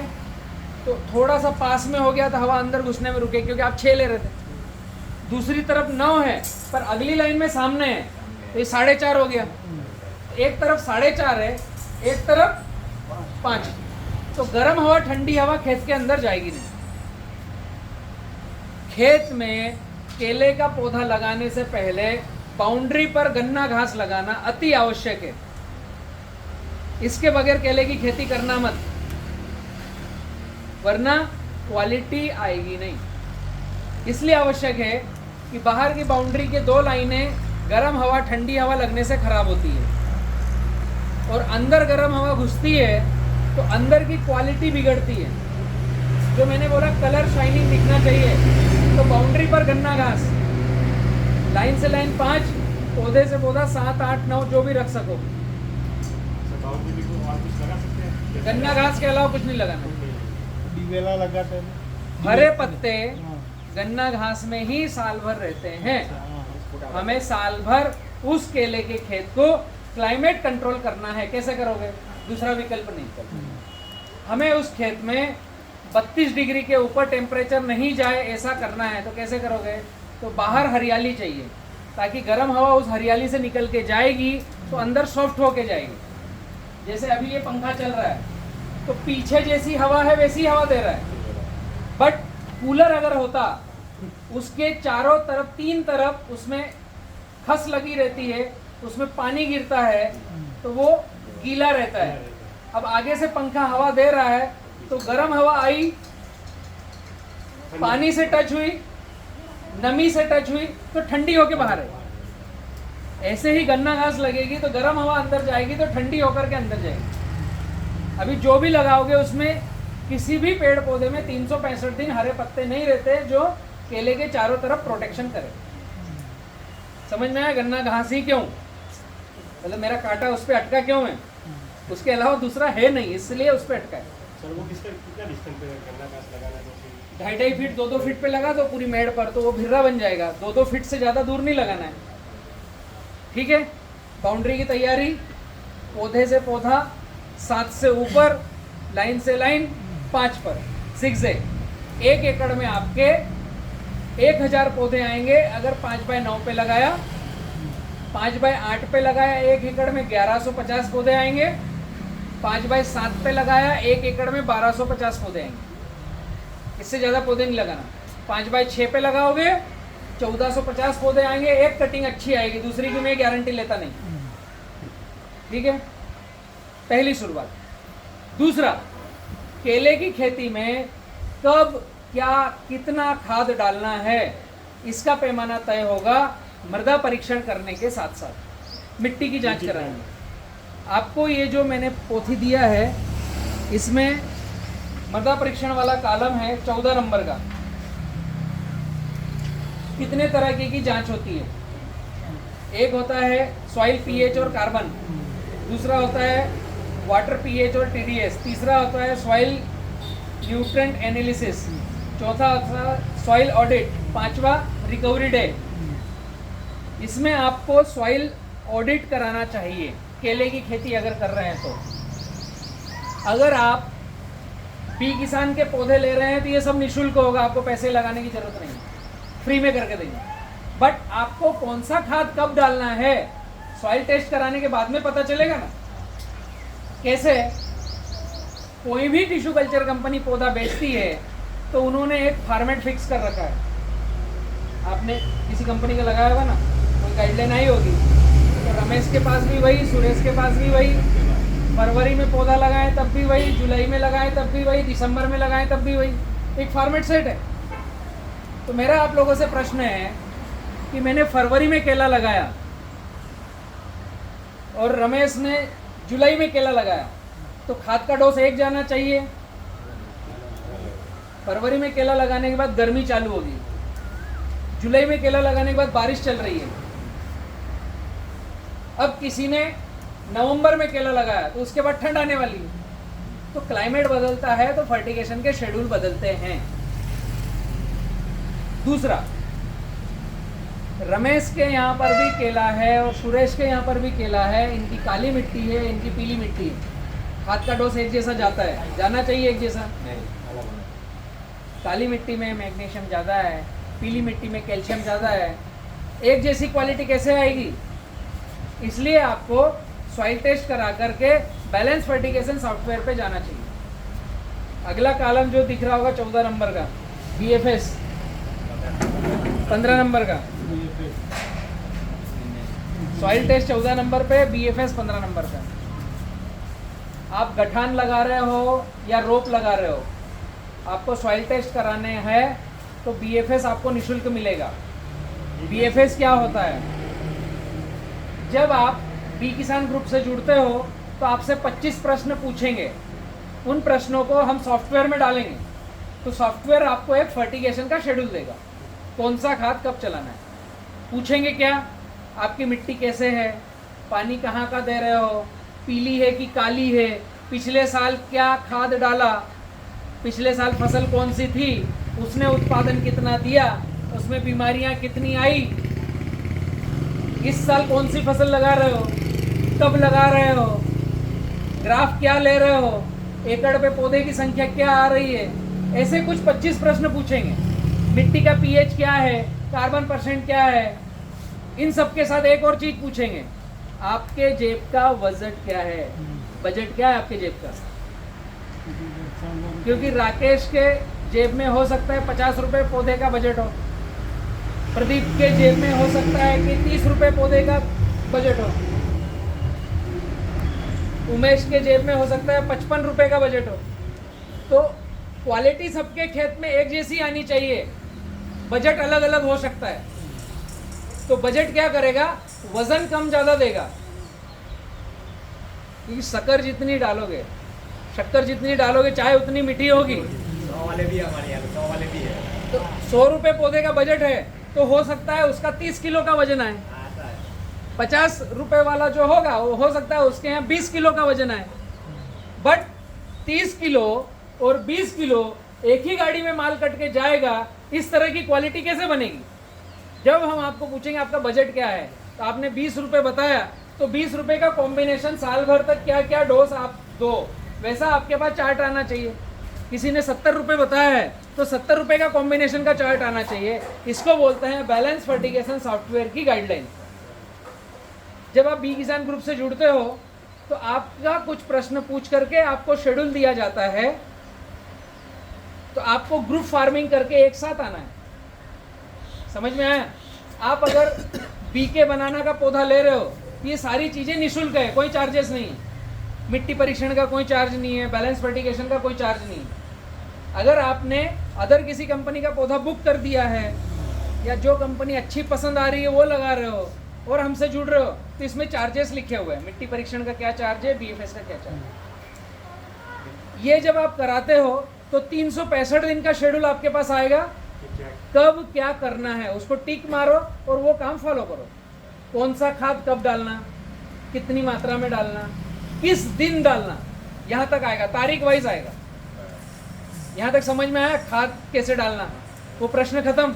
तो थोड़ा सा पास में हो गया तो हवा अंदर घुसने में रुकेगी, क्योंकि आप 6 ले रहे थे। दूसरी तरफ 9 है पर अगली लाइन में सामने है, तो ये 4.5 हो गया। एक तरफ 4.5 है, एक तरफ 5, तो गर्म हवा ठंडी हवा खेत के अंदर जाएगी नहीं। खेत में केले का पौधा लगाने से पहले बाउंड्री पर गन्ना घास लगाना अति आवश्यक है। इसके बगैर केले की खेती करना मत, वरना क्वालिटी आएगी नहीं। इसलिए आवश्यक है कि बाहर की बाउंड्री के 2 लाइनें गर्म हवा ठंडी हवा लगने से खराब होती है, और अंदर गर्म हवा घुसती है तो अंदर की क्वालिटी बिगड़ती है। जो मैंने बोला कलर शाइनिंग दिखना चाहिए, तो बाउंड्री पर गन्ना घास, लाइन से लाइन 5, पौधे से पौधा 7, 8, 9 जो भी रख सको। गन्ना घास के अलावा कुछ नहीं लगाना। डिवेला लगाते हैं, हरे पत्ते गन्ना घास में ही साल भर रहते हैं। हमें साल भर उस केले के खेत को क्लाइमेट कंट्रोल करना है। कैसे करोगे? दूसरा विकल्प नहीं। हमें उस खेत में 32 डिग्री के ऊपर टेम्परेचर नहीं जाए, ऐसा करना है। तो कैसे करोगे? तो बाहर हरियाली चाहिए, ताकि गर्म हवा उस हरियाली से निकल के जाएगी तो अंदर सॉफ्ट होके जाएगी। जैसे अभी ये पंखा चल रहा है तो पीछे जैसी हवा है वैसी हवा दे रहा है, बट कूलर अगर होता, उसके चारों तरफ 3 तरफ उसमें खस लगी रहती है, उसमें पानी गिरता है तो वो गीला रहता है। अब आगे से पंखा हवा दे रहा है तो गर्म हवा आई, पानी से टच हुई, नमी से टच हुई तो ठंडी होके बाहर है। ऐसे ही गन्ना घास लगेगी तो गर्म हवा अंदर जाएगी तो ठंडी होकर के अंदर जाएगी। अभी जो भी लगाओगे उसमें किसी भी पेड़ पौधे में 365 दिन हरे पत्ते नहीं रहते जो केले के चारों तरफ प्रोटेक्शन करे। समझ में आया? गन्ना घास ही क्यों, मतलब मेरा कांटा उस पर अटका क्यों है, उसके अलावा दूसरा है नहीं, इसलिए उस पर अटका है। सर वो कितना डिस्टेंस पे गन्ना घास लगाना है? 2.5 फीट 2-2 फीट पे लगा दो पूरी मेड़ पर, तो वो भिर्रा बन जाएगा। 2-2 फीट से ज़्यादा दूर नहीं लगाना है, ठीक है? बाउंड्री की तैयारी, पौधे से पौधा 7 से ऊपर, लाइन से लाइन 5 पर, 6 है। 1 एकड़ में आपके 1000 पौधे आएंगे अगर 5 बाय 9 पे लगाया। 5 बाय 8 पे लगाया 1 एकड़ में 1150 पौधे आएंगे। 5 बाय 7 पे लगाया 1 एकड़ में 1250 पौधे आएंगे। इससे ज़्यादा पौधे नहीं लगाना। 5 बाय 6 पे लगाओगे 1450 पौधे आएंगे। एक कटिंग अच्छी आएगी, दूसरी की मैं गारंटी लेता नहीं, ठीक है? पहली शुरुआत। दूसरा, केले की खेती में कब क्या कितना खाद डालना है इसका पैमाना तय होगा मृदा परीक्षण करने के साथ साथ, मिट्टी की जांच कराएंगे। आपको ये जो मैंने पोथी दिया है इसमें मृदा परीक्षण वाला कॉलम है 14 नंबर का। कितने तरह की जांच होती है? एक होता है सॉइल पीएच और कार्बन, दूसरा होता है वाटर पीएच और टीडीएस, तीसरा होता है सॉइल न्यूट्रिएंट एनालिसिस, चौथा होता है सॉइल ऑडिट, पांचवा रिकवरी डे। इसमें आपको सॉइल ऑडिट कराना चाहिए केले की खेती अगर कर रहे हैं तो। अगर आप बी किसान के पौधे ले रहे हैं तो ये सब निःशुल्क होगा, आपको पैसे लगाने की जरूरत नहीं, फ्री में करके देंगे। बट आपको कौन सा खाद कब डालना है सॉइल टेस्ट कराने के बाद में पता चलेगा ना। कैसे? कोई भी टिश्यू कल्चर कंपनी पौधा बेचती है तो उन्होंने एक फॉर्मेट फिक्स कर रखा है। आपने किसी कंपनी का लगाया होगा ना, कोई गाइडलाइन आई होगी, तो रमेश के पास भी वही, सुरेश के पास भी वही, फरवरी में पौधा लगाएं तब भी वही, जुलाई में लगाएं तब भी वही, दिसंबर में लगाएं तब भी वही, एक फॉर्मेट सेट है। तो मेरा आप लोगों से प्रश्न है कि मैंने फरवरी में केला लगाया और रमेश ने जुलाई में केला लगाया, तो खाद का डोज एक जाना चाहिए। फरवरी में केला लगाने के बाद गर्मी चालू होगी, जुलाई में केला लगाने के बाद बारिश चल रही है। अब किसी ने नवंबर में केला लगाया तो उसके बाद ठंड आने वाली है, तो क्लाइमेट बदलता है तो फर्टिगेशन के शेड्यूल बदलते हैं। दूसरा, रमेश के यहाँ पर भी केला है और सुरेश के यहाँ पर भी केला है, इनकी काली मिट्टी है, इनकी पीली मिट्टी है, खाद का डोज एक जैसा जाता है, जाना चाहिए एक जैसा। काली मिट्टी में मैग्नीशियम ज़्यादा है, पीली मिट्टी में कैल्शियम ज़्यादा है, एक जैसी क्वालिटी कैसे आएगी? इसलिए आपको सॉइल टेस्ट करा करके बैलेंस फर्टिगेशन सॉफ्टवेयर पे जाना चाहिए। अगला कॉलम जो दिख रहा होगा 14 नंबर का, बीएफएस 15 नंबर का, सॉइल टेस्ट 14 नंबर पे, बीएफएस 15 नंबर का। आप गठान लगा रहे हो या रोप लगा रहे हो, आपको सॉइल टेस्ट कराने हैं तो बीएफएस आपको निःशुल्क मिलेगा। बीएफएस क्या होता है? जब आप बी किसान ग्रुप से जुड़ते हो तो आपसे 25 प्रश्न पूछेंगे, उन प्रश्नों को हम सॉफ्टवेयर में डालेंगे, तो सॉफ्टवेयर आपको एक फर्टिगेशन का शेड्यूल देगा, कौन सा खाद कब चलाना है। पूछेंगे क्या? आपकी मिट्टी कैसे है, पानी कहाँ का दे रहे हो, पीली है कि काली है, पिछले साल क्या खाद डाला, पिछले साल फसल कौन सी थी, उसने उत्पादन कितना दिया, उसमें बीमारियां कितनी आई, इस साल कौन सी फसल लगा रहे हो, कब लगा रहे हो, ग्राफ क्या ले रहे हो, एकड़ पे पौधे की संख्या क्या आ रही है। ऐसे कुछ 25 प्रश्न पूछेंगे। मिट्टी का पीएच क्या है, कार्बन परसेंट क्या है, इन सब के साथ एक और चीज पूछेंगे, आपके जेब का बजट क्या है, बजट क्या है आपके जेब का। क्योंकि राकेश के जेब में हो सकता है 50 रुपये पौधे का बजट हो, प्रदीप के जेब में हो सकता है कि 30 रुपये पौधे का बजट हो, उमेश के जेब में हो सकता है 55 रुपये का बजट हो। तो क्वालिटी सबके खेत में एक जैसी आनी चाहिए, बजट अलग अलग हो सकता है। तो बजट क्या करेगा? वजन कम ज़्यादा देगा, क्योंकि शक्कर जितनी डालोगे चाय उतनी मीठी होगी। 100 वाले भी है हमारे यहाँ, 100 वाले भी है। तो 100 रुपये पौधे का बजट है तो हो सकता है उसका 30 किलो का वजन आए। 50 रुपये वाला जो होगा वो हो सकता है उसके यहाँ 20 किलो का वजन आए। बट 30 किलो और 20 किलो एक ही गाड़ी में माल कट के जाएगा, इस तरह की क्वालिटी कैसे बनेगी? जब हम आपको पूछेंगे आपका बजट क्या है, तो आपने 20 रुपये बताया, तो 20 रुपये का कॉम्बिनेशन साल भर तक क्या क्या डोज आप दो, वैसा आपके पास चार्ट आना चाहिए। किसी ने 70 रुपये बताया है तो 70 रुपये का कॉम्बिनेशन का चार्ट आना चाहिए। इसको बोलते हैं बैलेंस फर्टिगेशन सॉफ्टवेयर की गाइडलाइन। जब आप बी किसान ग्रुप से जुड़ते हो तो आपका कुछ प्रश्न पूछ करके आपको शेड्यूल दिया जाता है, तो आपको ग्रुप फार्मिंग करके एक साथ आना है। समझ में आया? आप अगर बीके बनाना का पौधा ले रहे हो, ये सारी चीज़ें निःशुल्क है, कोई चार्जेस नहीं है। मिट्टी परीक्षण का कोई चार्ज नहीं है, बैलेंस फर्टिगेशन का कोई चार्ज नहीं है। अगर आपने अदर किसी कंपनी का पौधा बुक कर दिया है या जो कंपनी अच्छी पसंद आ रही है वो लगा रहे हो और हमसे जुड़ रहे हो, तो इसमें चार्जेस लिखे हुए हैं, मिट्टी परीक्षण का क्या चार्ज है, BFS का क्या चार्ज है। ये जब आप कराते हो तो 365 दिन का शेड्यूल आपके पास आएगा, कब क्या करना है उसको टिक मारो और वो काम फॉलो करो। कौन सा खाद कब डालना, कितनी मात्रा में डालना, किस दिन डालना, यहाँ तक आएगा, तारीख वाइज आएगा। यहाँ तक समझ में आया? खाद कैसे डालना, वो प्रश्न खत्म।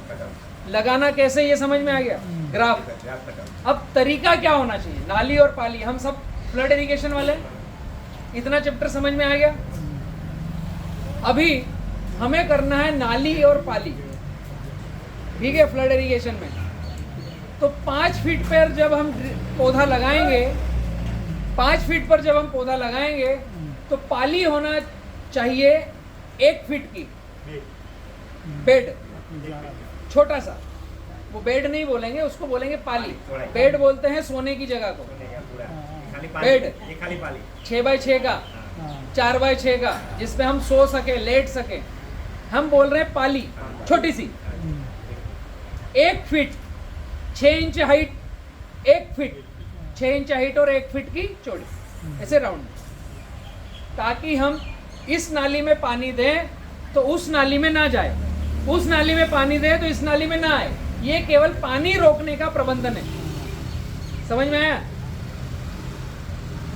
लगाना कैसे, ये समझ में आ गया, ग्राफ। अब तरीका क्या होना चाहिए, नाली और पाली, हम सब फ्लड इरिगेशन वाले, इतना चैप्टर समझ में आ गया। अभी हमें करना है नाली और पाली, ठीक है, फ्लड इरिगेशन में। तो 5 फीट पर जब हम पौधा लगाएंगे, 5 फीट पर जब हम पौधा लगाएंगे तो पाली होना चाहिए 1 फीट की, बेड, छोटा सा, वो बेड नहीं बोलेंगे, उसको बोलेंगे पाली। बेड बोलते हैं सोने की जगह को, बेड, ये खाली पाली 6x6 का, 4x6 का, जिसपे हम सो सके, लेट सके, हम बोल रहे हैं पाली, छोटी सी, 1 feet 6 inch height, 1 feet 6 inch height और 1 फीट की चौड़ी, ऐसे राउंड, ताकि हम इस नाली में पानी दें तो उस नाली में ना जाए, उस नाली में पानी दें तो इस नाली में ना आए। ये केवल पानी रोकने का प्रबंधन है, समझ में आया?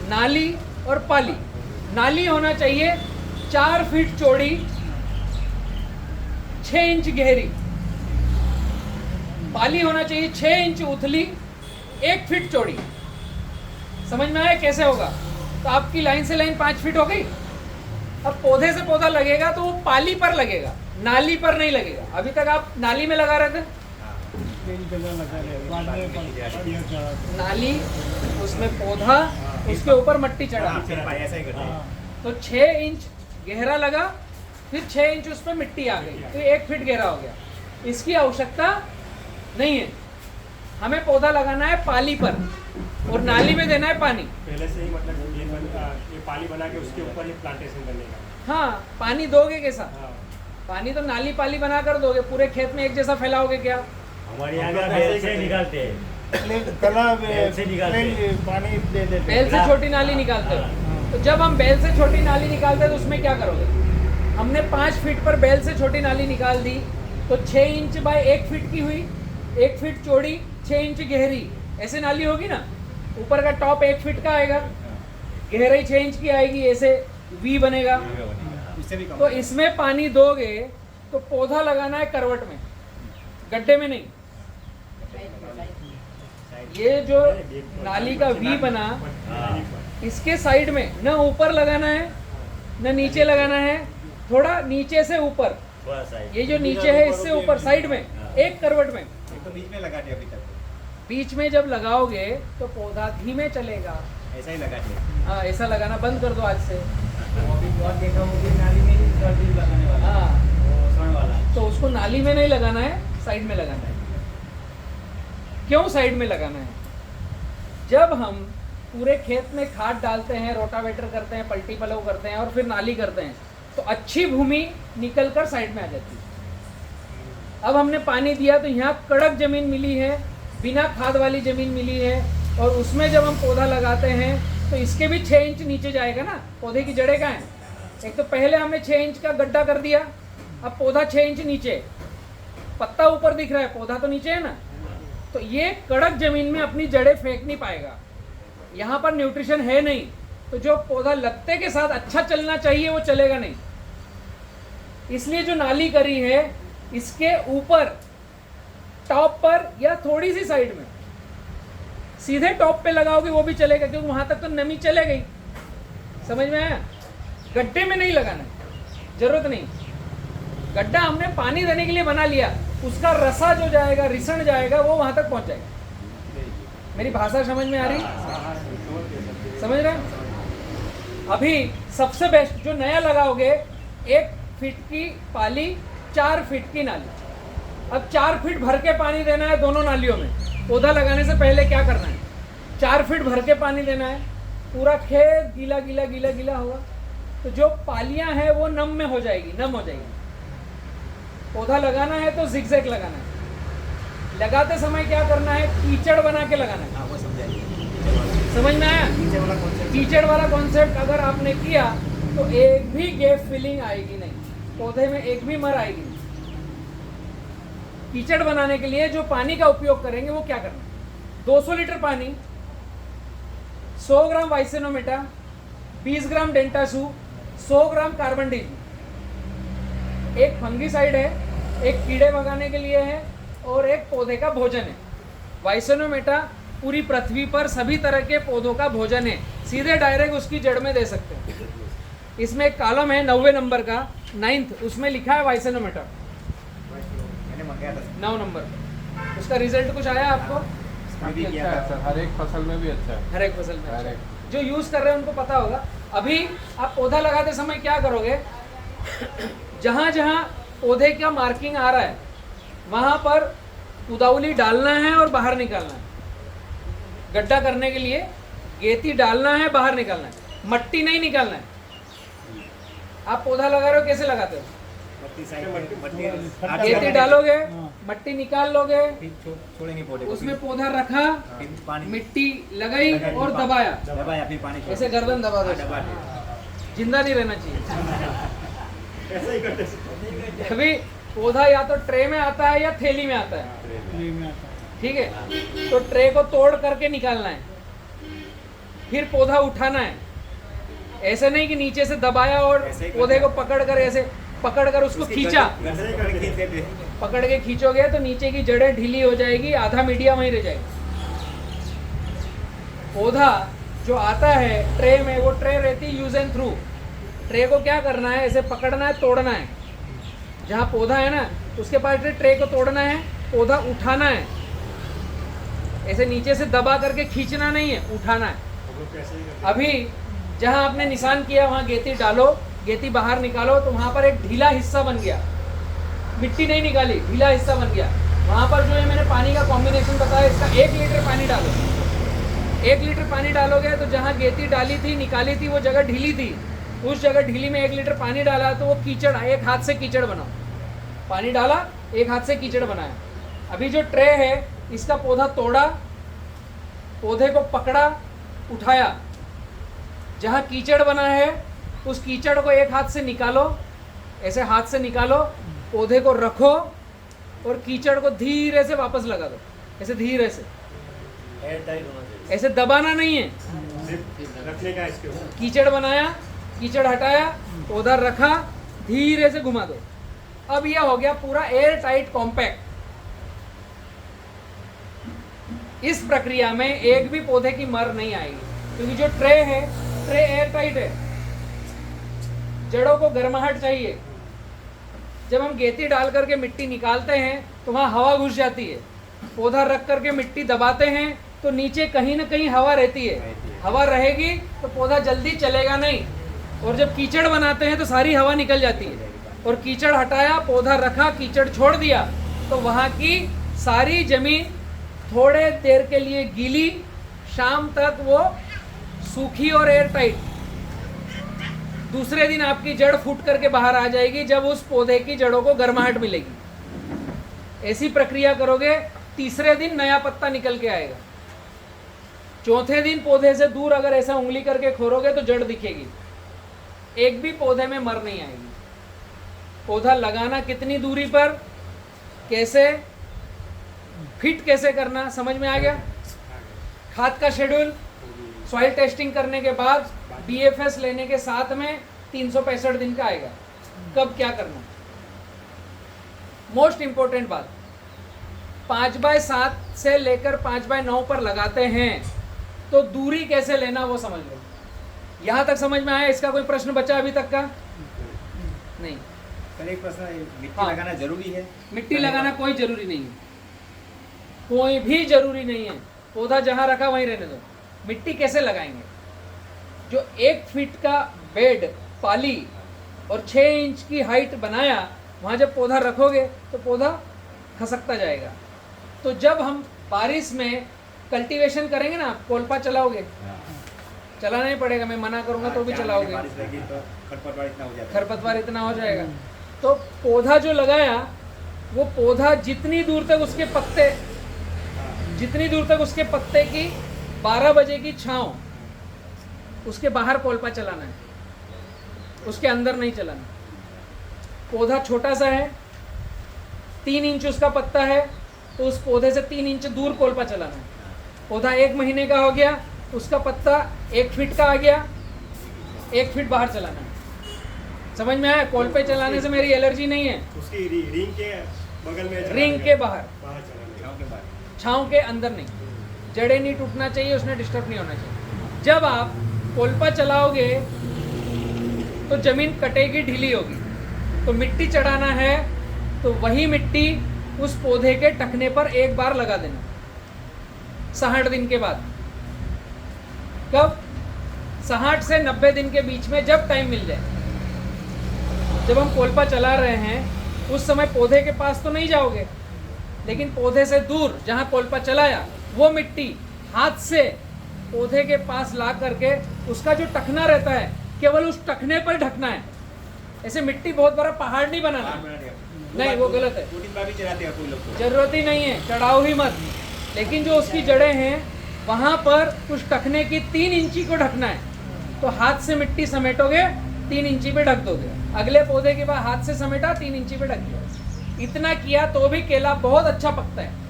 नाली और पाली, नाली होना चाहिए 4 फीट चौड़ी, 6 इंच गहरी, पाली होना चाहिए 6 इंच उथली, 1 फीट चौड़ी। समझ में आया कैसे होगा? तो आपकी लाइन से लाइन 5 फीट हो गई। अब पौधे से पौधा लगेगा तो वो पाली पर लगेगा, नाली पर नहीं लगेगा। अभी तक आप नाली में लगा रहे थे, नाली, उसमें पौधा, उसके ऊपर मट्टी चढ़ा, ऐसा ही करते हैं। तो 6 इंच गहरा लगा, फिर 6 इंच उस पर मिट्टी आ गई, तो 1 फीट गहरा हो गया। इसकी आवश्यकता नहीं है, हमें पौधा लगाना है पाली पर और नाली में देना है पानी। पहले से ही मतलब ये पाली बना के उसके ऊपर ही प्लांटेशन करने का। हाँ, पानी दोगे कैसा? हाँ। पानी तो नाली पाली बना कर दोगे, पूरे खेत में एक जैसा फैलाओगे क्या? हमारे यहाँ का बेल से निकालते हैं, तालाब बेल से निकालते हैं। पानी दे देते बैल से छोटी नाली निकालते हो, तो जब हम बैल से छोटी नाली निकालते हैं तो उसमें क्या करोगे? हमने 5 फीट पर बैल से छोटी नाली निकाल दी, तो 6 इंच बाय 1 फीट की हुई, 1 फीट चौड़ी, 6 इंच गहरी, ऐसे नाली होगी ना। ऊपर का टॉप 1 फीट का आएगा, गहराई 6 इंच की आएगी, ऐसे वी बनेगा। इससे भी कम तो इसमें पानी दोगे तो पौधा लगाना है करवट में, गड्ढे में नहीं। ये जो नाली का वी बना, इसके साइड में न ऊपर लगाना है न नीचे लगाना है, थोड़ा नीचे से ऊपर, थोड़ा सा ही। ये जो नीचे है इससे ऊपर साइड में, एक करवट में। एक तो बीच में लगाते अभी तक, बीच में जब लगाओगे तो पौधा धीमे चलेगा। ऐसा ही लगाते हाँ, ऐसा लगाना बंद कर दो आज से। देखा होगी नाली में ही लगाने वाला, हाँ, वो स्वर्ण वाला। तो उसको नाली में नहीं लगाना है, साइड में लगाना है। क्यों साइड में लगाना है? जब हम पूरे खेत में खाद डालते हैं, रोटावेटर करते हैं, पलटी पलव करते हैं और फिर नाली करते हैं, तो अच्छी भूमि निकल कर साइड में आ जाती है। अब हमने पानी दिया तो यहाँ कड़क जमीन मिली है, बिना खाद वाली जमीन मिली है, और उसमें जब हम पौधा लगाते हैं तो इसके भी 6 इंच नीचे जाएगा ना। पौधे की जड़ें कहाँ हैं? एक तो पहले हमने 6 इंच का गड्ढा कर दिया, अब पौधा 6 इंच नीचे, पत्ता ऊपर दिख रहा है, पौधा तो नीचे है ना। तो ये कड़क जमीन में अपनी जड़ें फेंक नहीं पाएगा, यहाँ पर न्यूट्रिशन है नहीं, तो जो पौधा लगते के साथ अच्छा चलना चाहिए वो चलेगा नहीं। इसलिए जो नाली करी है इसके ऊपर टॉप पर या थोड़ी सी साइड में, सीधे टॉप पे लगाओगे वो भी चलेगा, क्योंकि वहां तक तो नमी चले गई। समझ में आया? गड्ढे में नहीं लगाना, जरूरत नहीं। गड्ढा हमने पानी देने के लिए बना लिया, उसका रसा जो जाएगा, रिसण जाएगा, वो वहां तक पहुंच जाएगा। मेरी भाषा समझ में आ रही? समझ रहे? अभी सबसे बेस्ट जो नया लगाओगे, 1 फीट की पाली, 4 फीट की नाली। अब 4 फीट भर के पानी देना है दोनों नालियों में। पौधा लगाने से पहले क्या करना है? 4 फीट भर के पानी देना है, पूरा खेत गीला गीला गीला गीला होगा, तो जो पालियां हैं वो नम में हो जाएगी, नम हो जाएगी। पौधा लगाना है तो जिगजैग लगाना है। लगाते समय क्या करना है, कीचड़ बना के लगाना है। हाँ वो समझाइए, समझ में आया? नीचे वाला कॉन्सेप्ट। कीचड़ वाला कॉन्सेप्ट अगर आपने किया तो एक भी गैप फिलिंग आएगी नहीं, पौधे में एक भी मर आएगी नहीं। कीचड़ बनाने के लिए जो पानी का उपयोग करेंगे वो क्या करना है, 200 लीटर पानी, 100 ग्राम वाइसेनोमेटा, 20 ग्राम डेंटासू, 100 ग्राम कार्बन डीजी। एक फंगीसाइड है, एक कीड़े भगाने के लिए है और एक पौधे का भोजन है। वाइसेनोमेटा पूरी पृथ्वी पर सभी तरह के पौधों का भोजन है, सीधे डायरेक्ट उसकी जड़ में दे सकते हैं। इसमें एक कॉलम है 90 नंबर का, 9th, उसमें लिखा है वाइसेनोमेटा मैंने मंगाया था, 9 नंबर। उसका रिजल्ट कुछ आया आपको? अभी किया अच्छा था है सर, हर एक फसल में भी अच्छा है। हर एक फसल में हर अच्छा। एक। जो यूज कर रहे हैं उनको पता होगा। अभी आप पौधा लगाते समय क्या करोगे, जहां जहां पौधे का मार्किंग आ रहा है वहां पर उदावली डालना है और बाहर निकालना है। गड्ढा करने के लिए गेती डालना है, बाहर निकालना है, मट्टी नहीं निकालना है। आप पौधा लगा रहे हो, कैसे लगाते हो? मट्टी साइड में, मट्टी गेती डालोगे, मट्टी निकाल लोगे, फिर छोड़ेंगे पौधे को, उसमें पौधा रखा, फिर पानी मिट्टी लगाई और दबाया, दबाया, फिर पानी छोड़ा। ऐसे गर्दन दबा दो, दबा दिया। जिंदा नहीं रहना चाहिए। ऐसा ही करते हैं। अभी पौधा या तो ट्रे में आता है या थैली में आता है, फ्री में आता है। ठीक है? तो ट्रे को तोड़ करके निकालना है, फिर पौधा उठाना है। ऐसे नहीं कि नीचे से दबाया और ऐसे ही पौधे को करना पकड़कर ऐसे पकड़कर उसको उसकी खींचा, गर्दन पकड़ के खींचते थे। पकड़ के खींचोगे तो नीचे की जड़ें ढीली हो जाएगी, आधा मीडिया वहीं रह जाएगी। पौधा जो आता है ट्रे में, वो ट्रे रहती है यूज एंड थ्रू। ट्रे को क्या करना है, ऐसे पकड़ना है, तोड़ना है। जहाँ पौधा है ना उसके पास ट्रे को तोड़ना है, पौधा उठाना है, ऐसे नीचे से दबा करके खींचना नहीं है, उठाना है। अभी जहाँ आपने निशान किया वहाँ गेती डालो, गेती बाहर निकालो, तो वहाँ पर एक ढीला हिस्सा बन गया, मिट्टी नहीं निकाली, ढीला हिस्सा बन गया। वहाँ पर जो है मैंने पानी का कॉम्बिनेशन बताया, इसका 1 लीटर पानी डालो। 1 लीटर पानी डालोगे तो जहाँ गेती डाली थी, निकाली थी, वो जगह ढीली थी, उस जगह ढीली में 1 लीटर पानी डाला तो वो कीचड़, एक हाथ से कीचड़ बनाओ। पानी डाला, एक हाथ से कीचड़ बनाया। अभी जो ट्रे है इसका पौधा तोड़ा, पौधे को पकड़ा, उठाया, जहाँ कीचड़ बना है उस कीचड़ को एक हाथ से निकालो, ऐसे हाथ से निकालो, पौधे को रखो और कीचड़ को धीरे से वापस लगा दो, ऐसे धीरे से, ऐसे दबाना नहीं है। रखने का इसके ऊपर। कीचड़ बनाया, कीचड़ हटाया, पौधा रखा, धीरे से घुमा दो। अब यह हो गया पूरा एयर टाइट कॉम्पैक्ट। इस प्रक्रिया में एक भी पौधे की मर नहीं आएगी, क्योंकि जो ट्रे है, ट्रे एयर टाइट है। जड़ों को गर्माहट चाहिए। जब हम गेती डाल करके मिट्टी निकालते हैं तो वहाँ हवा घुस जाती है। पौधा रख करके मिट्टी दबाते हैं तो नीचे कहीं ना कहीं हवा रहती है। हवा रहेगी तो पौधा जल्दी चलेगा नहीं, और जब कीचड़ बनाते हैं तो सारी हवा निकल जाती है। और कीचड़ हटाया, पौधा रखा, कीचड़ छोड़ दिया, तो वहाँ की सारी जमीन थोड़े देर के लिए गीली, शाम तक वो सूखी और एयर टाइट। दूसरे दिन आपकी जड़ फूट करके बाहर आ जाएगी जब उस पौधे की जड़ों को गर्माहट मिलेगी। ऐसी प्रक्रिया करोगे, तीसरे दिन नया पत्ता निकल के आएगा। चौथे दिन पौधे से दूर अगर ऐसा उंगली करके खोरोगे तो जड़ दिखेगी, एक भी पौधे में मर नहीं आएगी। पौधा लगाना कितनी दूरी पर, कैसे फिट कैसे करना, समझ में आ गया? खाद का शेड्यूल, सॉइल टेस्टिंग करने के बाद BFS लेने के साथ में 365 दिन का आएगा, कब क्या करना। मोस्ट इंपॉर्टेंट बात, 5x7 से लेकर 5x9 पर लगाते हैं तो दूरी कैसे लेना वो समझ लो। यहाँ तक समझ में आया? इसका कोई प्रश्न बचा अभी तक का? नहीं। सर एक प्रश्न, मिट्टी हाँ। लगाना जरूरी है? मिट्टी लगाना कोई जरूरी नहीं है, कोई भी जरूरी नहीं है। पौधा जहाँ रखा वहीं रहने दो। मिट्टी कैसे लगाएंगे? जो 1 फीट का बेड पाली और 6 इंच की हाइट बनाया, वहाँ जब पौधा रखोगे तो पौधा खसकता जाएगा। तो जब हम बारिश में कल्टीवेशन करेंगे ना, कोल्पा चलाओगे, चलाना ही पड़ेगा, मैं मना करूँगा तो भी चलाओगे, बारिश लगी तो खरपतवार इतना हो जाता है। खरपतवार इतना हो जाएगा। तो पौधा जो लगाया वो पौधा जितनी दूर तक उसके पत्ते की 12 बजे की छाँव, उसके बाहर कोल्पा चलाना है, उसके अंदर नहीं चलाना। पौधा छोटा सा है, 3 इंच उसका पत्ता है, तो उस पौधे से 3 इंच दूर कोल्पा चलाना है। पौधा 1 महीने का हो गया, उसका पत्ता 1 फीट का आ गया, 1 फीट बाहर चलाना है। समझ में आया? कोल्पे चलाने से मेरी एलर्जी नहीं है, उसकी रिंग के बगल में रिंग के बाहर, चलाने छाँव के बाद छाँव के अंदर नहीं। जड़ें नहीं टूटना चाहिए, उसने डिस्टर्ब नहीं होना चाहिए। जब आप कोल्पा चलाओगे तो जमीन कटेगी, ढीली होगी, तो मिट्टी चढ़ाना है तो वही मिट्टी उस पौधे के टखने पर एक बार लगा देना 60 दिन के बाद। कब? 60 से 90 दिन के बीच में, जब टाइम मिल जाए। जब हम कोल्पा चला रहे हैं उस समय पौधे के पास तो नहीं जाओगे, लेकिन पौधे से दूर जहाँ कोल्पा चलाया वो मिट्टी हाथ से पौधे के पास ला करके उसका जो टखना रहता है केवल उस टखने पर ढकना है। ऐसे मिट्टी बहुत बड़ा पहाड़ नहीं बनाना, नहीं, वो गलत है। 2-3 बार भी चलाते हैं कोई लोग तो। जरूरत ही नहीं है, चढ़ाओ ही मत। लेकिन जो उसकी जड़ें हैं वहाँ पर उस टखने की 3 इंची को ढकना है, तो हाथ से मिट्टी समेटोगे 3 इंची पे ढक दोगे। अगले पौधे के बाद हाथ से समेटा 3 इंची पे ढक दिया। इतना किया तो भी केला बहुत अच्छा पकता है।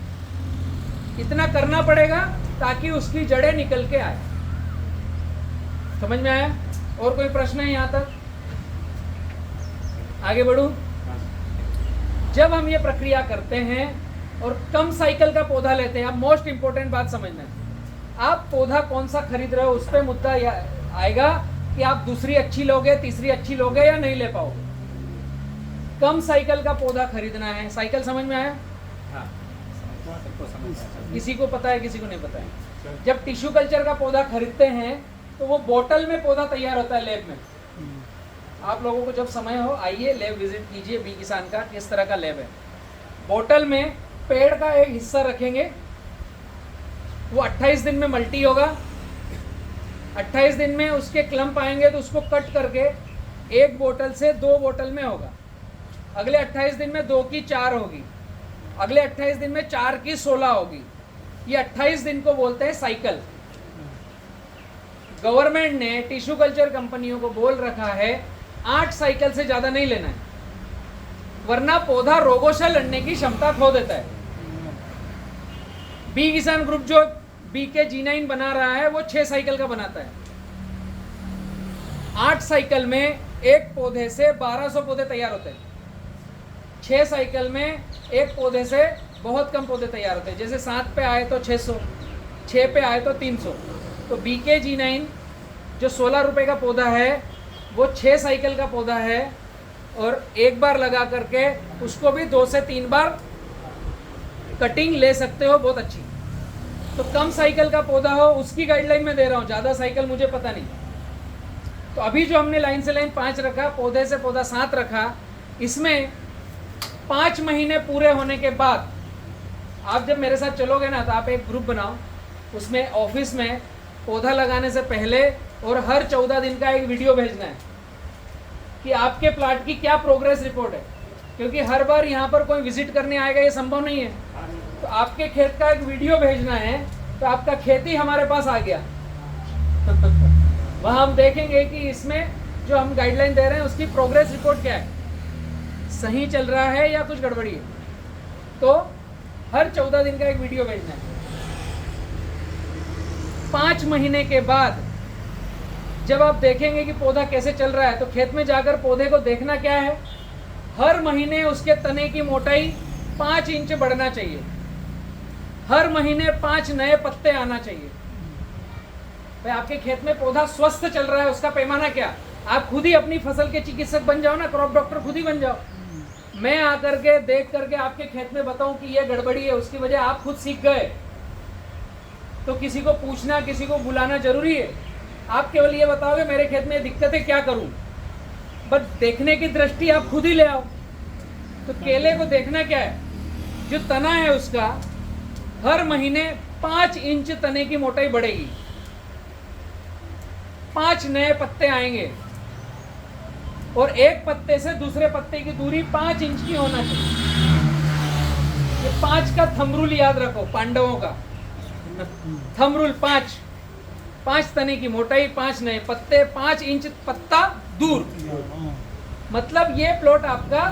इतना करना पड़ेगा ताकि उसकी जड़ें निकल के आए। समझ में आया? और कोई प्रश्न है यहाँ तक? आगे बढ़ूं? जब हम ये प्रक्रिया करते हैं और कम साइकिल का पौधा लेते हैं, अब मोस्ट इंपोर्टेंट बात समझना है, आप पौधा कौन सा खरीद रहे हो उस पर मुद्दा आएगा कि आप दूसरी अच्छी लोगे, तीसरी अच्छी लोगे या नहीं ले पाओगे। कम साइकिल का पौधा खरीदना है। साइकिल समझ में आया? हाँ, सबको समझ आता है। किसी को पता है, किसी को नहीं पता है। जब टिश्यू कल्चर का पौधा खरीदते हैं तो वो बोतल में पौधा तैयार होता है लैब में। आप लोगों को जब समय हो आइए लैब विजिट कीजिए, बी किसान का किस तरह का लैब है। बोतल में पेड़ का एक हिस्सा रखेंगे, वो 28 दिन में मल्टी होगा। 28 दिन में उसके क्लम्प आएंगे तो उसको कट करके 1 बोतल से 2 बोतल में होगा। अगले 28 दिन में 2 की 4 होगी, अगले 28 दिन में 4 की 16 होगी। ये 28 दिन को बोलते हैं साइकिल। गवर्नमेंट ने टिश्यू कल्चर कंपनियों को बोल रखा है 8 साइकिल से ज़्यादा नहीं लेना है, वरना पौधा रोगों से लड़ने की क्षमता खो देता है। बी किसान ग्रुप जो BK G9 बना रहा है वो 6 साइकिल का बनाता है। 8 साइकिल में एक पौधे से 1200 पौधे तैयार होते हैं। 6 साइकिल में एक पौधे से बहुत कम पौधे तैयार होते हैं। जैसे 7 पे आए तो 600, 6 पे आए तो 300। तो BK G9 जो 16 रुपए का पौधा है वो 6 साइकिल का पौधा है, और एक बार लगा करके उसको भी 2 से 3 बार कटिंग ले सकते हो, बहुत अच्छी। तो कम साइकिल का पौधा हो उसकी गाइडलाइन में दे रहा हूँ, ज़्यादा साइकिल मुझे पता नहीं। तो अभी जो हमने लाइन से लाइन 5 रखा, पौधे से पौधा 7 रखा, इसमें 5 महीने पूरे होने के बाद आप जब मेरे साथ चलोगे ना तो आप एक ग्रुप बनाओ, उसमें ऑफिस में पौधा लगाने से पहले और हर 14 दिन का एक वीडियो भेजना है कि आपके प्लाट की क्या प्रोग्रेस रिपोर्ट है, क्योंकि हर बार यहाँ पर कोई विजिट करने आएगा ये संभव नहीं है। तो आपके खेत का एक वीडियो भेजना है, तो आपका खेती हमारे पास आ गया। वहाँ हम देखेंगे कि इसमें जो हम गाइडलाइन दे रहे हैं उसकी प्रोग्रेस रिपोर्ट क्या है, सही चल रहा है या कुछ गड़बड़ी है। तो हर 14 दिन का एक वीडियो भेजना है। 5 महीने के बाद जब आप देखेंगे कि पौधा कैसे चल रहा है, तो खेत में जाकर पौधे को देखना क्या है, हर महीने उसके तने की मोटाई 5 इंच बढ़ना चाहिए, हर महीने 5 नए पत्ते आना चाहिए। भाई आपके खेत में पौधा स्वस्थ चल रहा है, उसका पैमाना क्या? आप खुद ही अपनी फसल के चिकित्सक बन जाओ ना, क्रॉप डॉक्टर खुद ही बन जाओ। मैं आकर के देख करके आपके खेत में बताऊं कि ये गड़बड़ी है, उसकी वजह आप खुद सीख गए। तो किसी को पूछना, किसी को बुलाना जरूरी है? आप केवल ये बताओगे मेरे खेत में दिक्कत है, क्या करूं? बस देखने की दृष्टि आप खुद ही ले आओ। तो केले को देखना क्या है, जो तना है उसका हर महीने 5 इंच तने की मोटाई बढ़ेगी। 5 नए पत्ते आएंगे और एक पत्ते से दूसरे पत्ते की दूरी 5 इंच की होना चाहिए। ये 5 का थंब रूल याद रखो, पांडवों का थंब रूल 5 तने की मोटाई, 5 नए पत्ते, 5 इंच पत्ता दूर। मतलब ये प्लॉट आपका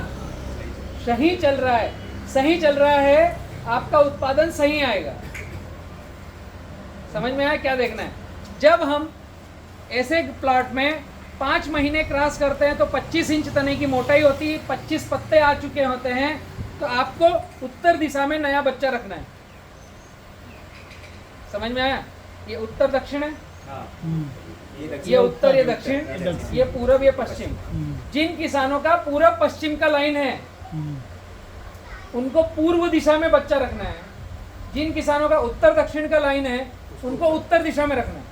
सही चल रहा है, सही चल रहा है, आपका उत्पादन सही आएगा। समझ में आया क्या देखना है? जब हम ऐसे प्लॉट में 5 महीने क्रॉस करते हैं तो 25 इंच तने की मोटाई होती है, 25 पत्ते आ चुके होते हैं, तो आपको उत्तर दिशा में नया बच्चा रखना है। समझ में आया? ये उत्तर दक्षिण है, ये उत्तर, ये दक्षिण, ये पूरब, ये पश्चिम। जिन किसानों का पूरब पश्चिम का लाइन है उनको पूर्व दिशा में बच्चा रखना है, जिन किसानों का उत्तर दक्षिण का लाइन है उनको उत्तर दिशा में रखना है।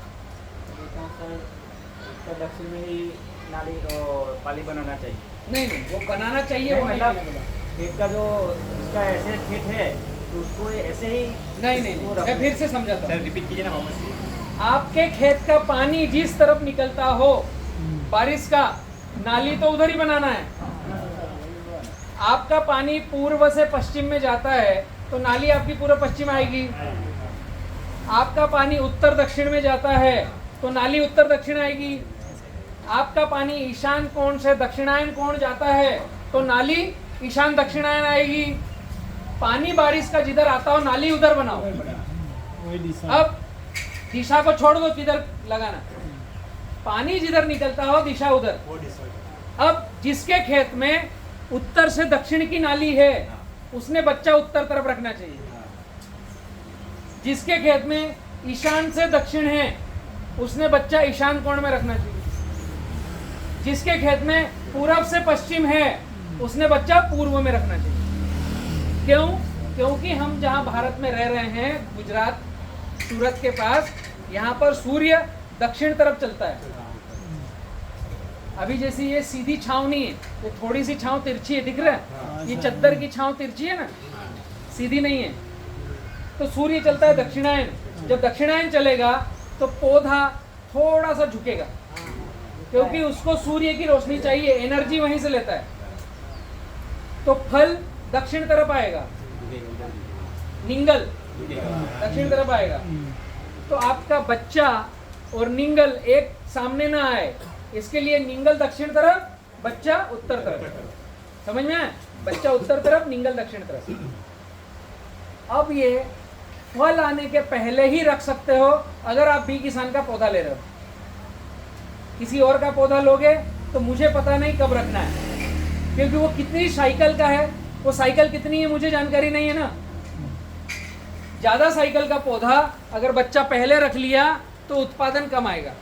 उत्तर दक्षिण में ही नाली और पाली बनाना चाहिए। नहीं नहीं, वो बनाना चाहिए, वो मतलब नहीं। खेत का जो इसका ऐसे खेत है तो उसको ऐसे ही नहीं, मैं फिर से समझाता हूँ। सर रिपीट कीजिए ना मोहम्मद। आपके खेत का पानी जिस तरफ निकलता हो बारिश का, नाली तो उधर ही बनाना है। आपका पानी पूर्व से पश्चिम में जाता है तो नाली आपकी पूर्व पश्चिम आएगी। आपका पानी उत्तर दक्षिण में जाता है तो नाली उत्तर दक्षिण आएगी। आपका पानी ईशान कोण से दक्षिणायन कोण जाता है तो नाली ईशान दक्षिणायन आएगी। पानी बारिश का जिधर आता हो नाली उधर बनाओ। अब दिशा को छोड़ दो किधर लगाना, पानी जिधर निकलता हो दिशा उधर। अब जिसके खेत में उत्तर से दक्षिण की नाली है उसने बच्चा उत्तर तरफ रखना चाहिए। जिसके खेत में ईशान से दक्षिण है उसने बच्चा ईशान कोण में रखना चाहिए। जिसके खेत में पूरब से पश्चिम है उसने बच्चा पूर्व में रखना चाहिए। क्यों? क्योंकि हम जहां भारत में रह रहे हैं, गुजरात सूरत के पास, यहाँ पर सूर्य दक्षिण तरफ चलता है। अभी जैसी ये सीधी छांव नहीं है, ये थोड़ी सी छांव तिरछी है, दिख रहा है? ये चद्दर की छांव तिरछी है ना, सीधी नहीं है। तो सूर्य चलता है दक्षिणायन। जब दक्षिणायन चलेगा तो पौधा थोड़ा सा झुकेगा क्योंकि उसको सूर्य की रोशनी चाहिए, एनर्जी वहीं से लेता है। तो फल दक्षिण तरफ आएगा, निंगल दक्षिण तरफ आएगा। तो आपका बच्चा और निंगल एक सामने ना आए, इसके लिए निंगल दक्षिण तरफ, बच्चा उत्तर तरफ। समझ में आया? बच्चा उत्तर तरफ, निंगल दक्षिण तरफ। अब ये फल आने के पहले ही रख सकते हो अगर आप बी किसान का पौधा ले रहे हो। किसी और का पौधा लोगे तो मुझे पता नहीं कब रखना है, क्योंकि वो कितनी साइकिल का है, वो साइकिल कितनी है मुझे जानकारी नहीं है ना। ज्यादा साइकिल का पौधा अगर बच्चा पहले रख लिया तो उत्पादन कम आएगा,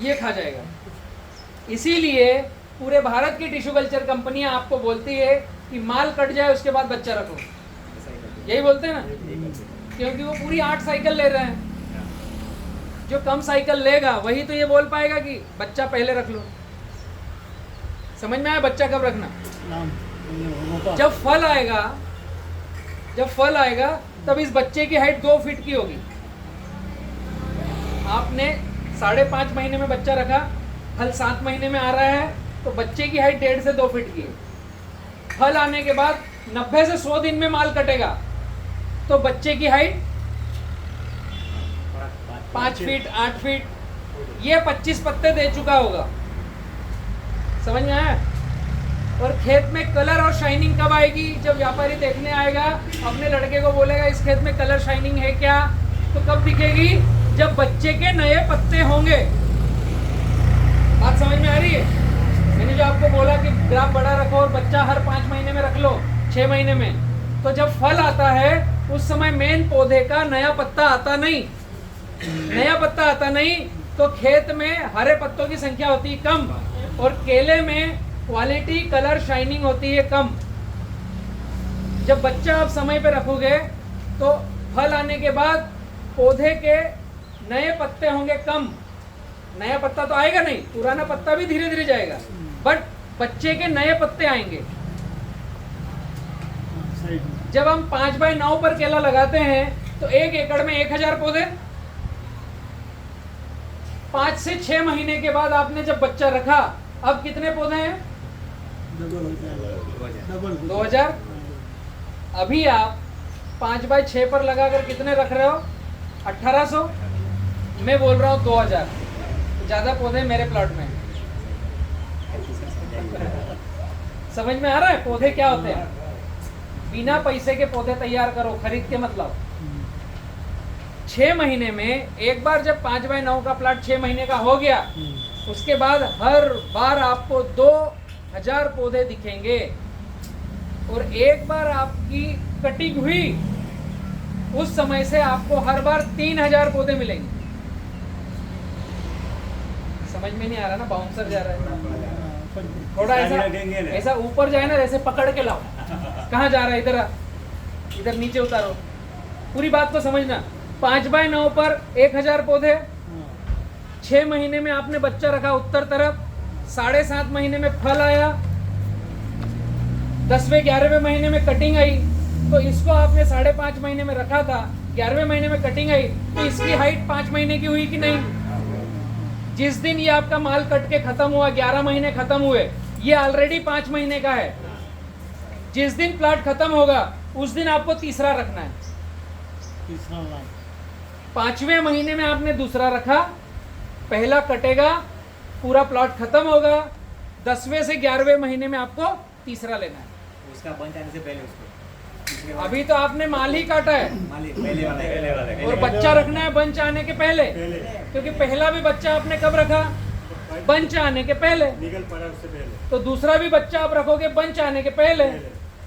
ये खा जाएगा। इसीलिए पूरे भारत की टिश्यू कल्चर कंपनियां आपको बोलती है कि माल कट जाए उसके बाद बच्चा रखो, यही बोलते हैं ना, क्योंकि वो पूरी 8 साइकिल ले रहे हैं। जो कम साइकिल लेगा वही तो ये बोल पाएगा कि बच्चा पहले रख लो। समझ में आया? बच्चा कब रखना? जब फल आएगा, जब फल आएगा तब इस बच्चे की हाइट 2 फीट की होगी। आपने 5.5 महीने में बच्चा रखा, फल 7 महीने में आ रहा है तो बच्चे की हाइट 1.5 से 2 फीट की है। फल आने के बाद 90 से 100 दिन में माल कटेगा तो बच्चे की हाइट 5 फीट 8 फीट, ये 25 पत्ते दे चुका होगा। समझ में आया? और खेत में कलर और शाइनिंग कब आएगी? जब व्यापारी देखने आएगा, अपने लड़के को बोलेगा इस खेत में कलर शाइनिंग है क्या, तो कब दिखेगी? जब बच्चे के नए पत्ते होंगे। बात समझ में आ रही है? मैंने जो आपको बोला कि ग्राफ बड़ा रखो और बच्चा हर 5 महीने में रख लो, 6 महीने में, तो जब फल आता है उस समय मेन पौधे का नया पत्ता आता नहीं। नया पत्ता आता नहीं तो खेत में हरे पत्तों की संख्या होती है कम और केले में क्वालिटी कलर शाइनिंग होती है कम। जब बच्चा आप समय पे रखोगे तो फल आने के बाद पौधे के नए पत्ते होंगे कम। नया पत्ता तो आएगा नहीं, पुराना पत्ता भी धीरे धीरे जाएगा, बट बच्चे के नए पत्ते आएंगे। जब हम 5x9 पर केला लगाते हैं तो 1 एकड़ में 1000 पौधे, 5 से 6 महीने के बाद आपने जब बच्चा रखा, अब कितने पौधे हैं? 2000। अभी आप 5x6 पर लगाकर कितने रख रहे हो? 1800। मैं बोल रहा हूँ 2000। ज़्यादा पौधे मेरे प्लॉट में। समझ में आ रहा है पौधे क्या होते हैं? बिना पैसे के पौधे तैयार करो, खरीद के मतलब। 6 महीने में एक बार जब 5x9 का प्लॉट 6 महीने का हो गया, उसके बाद हर बार आपको 2000 पौधे दिखेंगे। और एक बार आपकी कटिंग हुई, उस समय से आपको हर बार 3000 पौधे मिलेंगे। समझ में नहीं आ रहा ना? बाउंसर जा रहा है थोड़ा ऐसा ऊपर जाए ना, ऐसे पकड़ के लाओ। कहाँ जा रहा है? इधर इधर नीचे उतारो। पूरी बात को समझना। 5x9 पर 1000 पौधे, 6 महीने में आपने बच्चा रखा उत्तर तरफ, 7.5 महीने में फल आया, 10वें 11वें महीने में कटिंग आई, तो इसको आपने 5.5 महीने में रखा था, 11वें महीने में कटिंग आई, तो इसकी हाइट 5 महीने की हुई कि नहीं? जिस दिन ये आपका माल कट के खत्म हुआ, 11 महीने खत्म हुए, ये ऑलरेडी 5 महीने का है। जिस दिन प्लॉट खत्म होगा उस दिन आपको तीसरा रखना है। 5वें महीने में आपने दूसरा रखा, पहला कटेगा, पूरा प्लॉट खत्म होगा, 10वें से 11वें महीने में आपको तीसरा लेना है। उसका बन जाने से पहले उसको अभी तो आपने माल ही काटा है पहले वाला और बच्चा रखना है बंच आने के पहले, क्योंकि पहला भी बच्चा आपने कब रखा? बंच आने के पहले। निकल पड़ा उससे पहले। तो दूसरा भी बच्चा आप रखोगे बंच आने के पहले,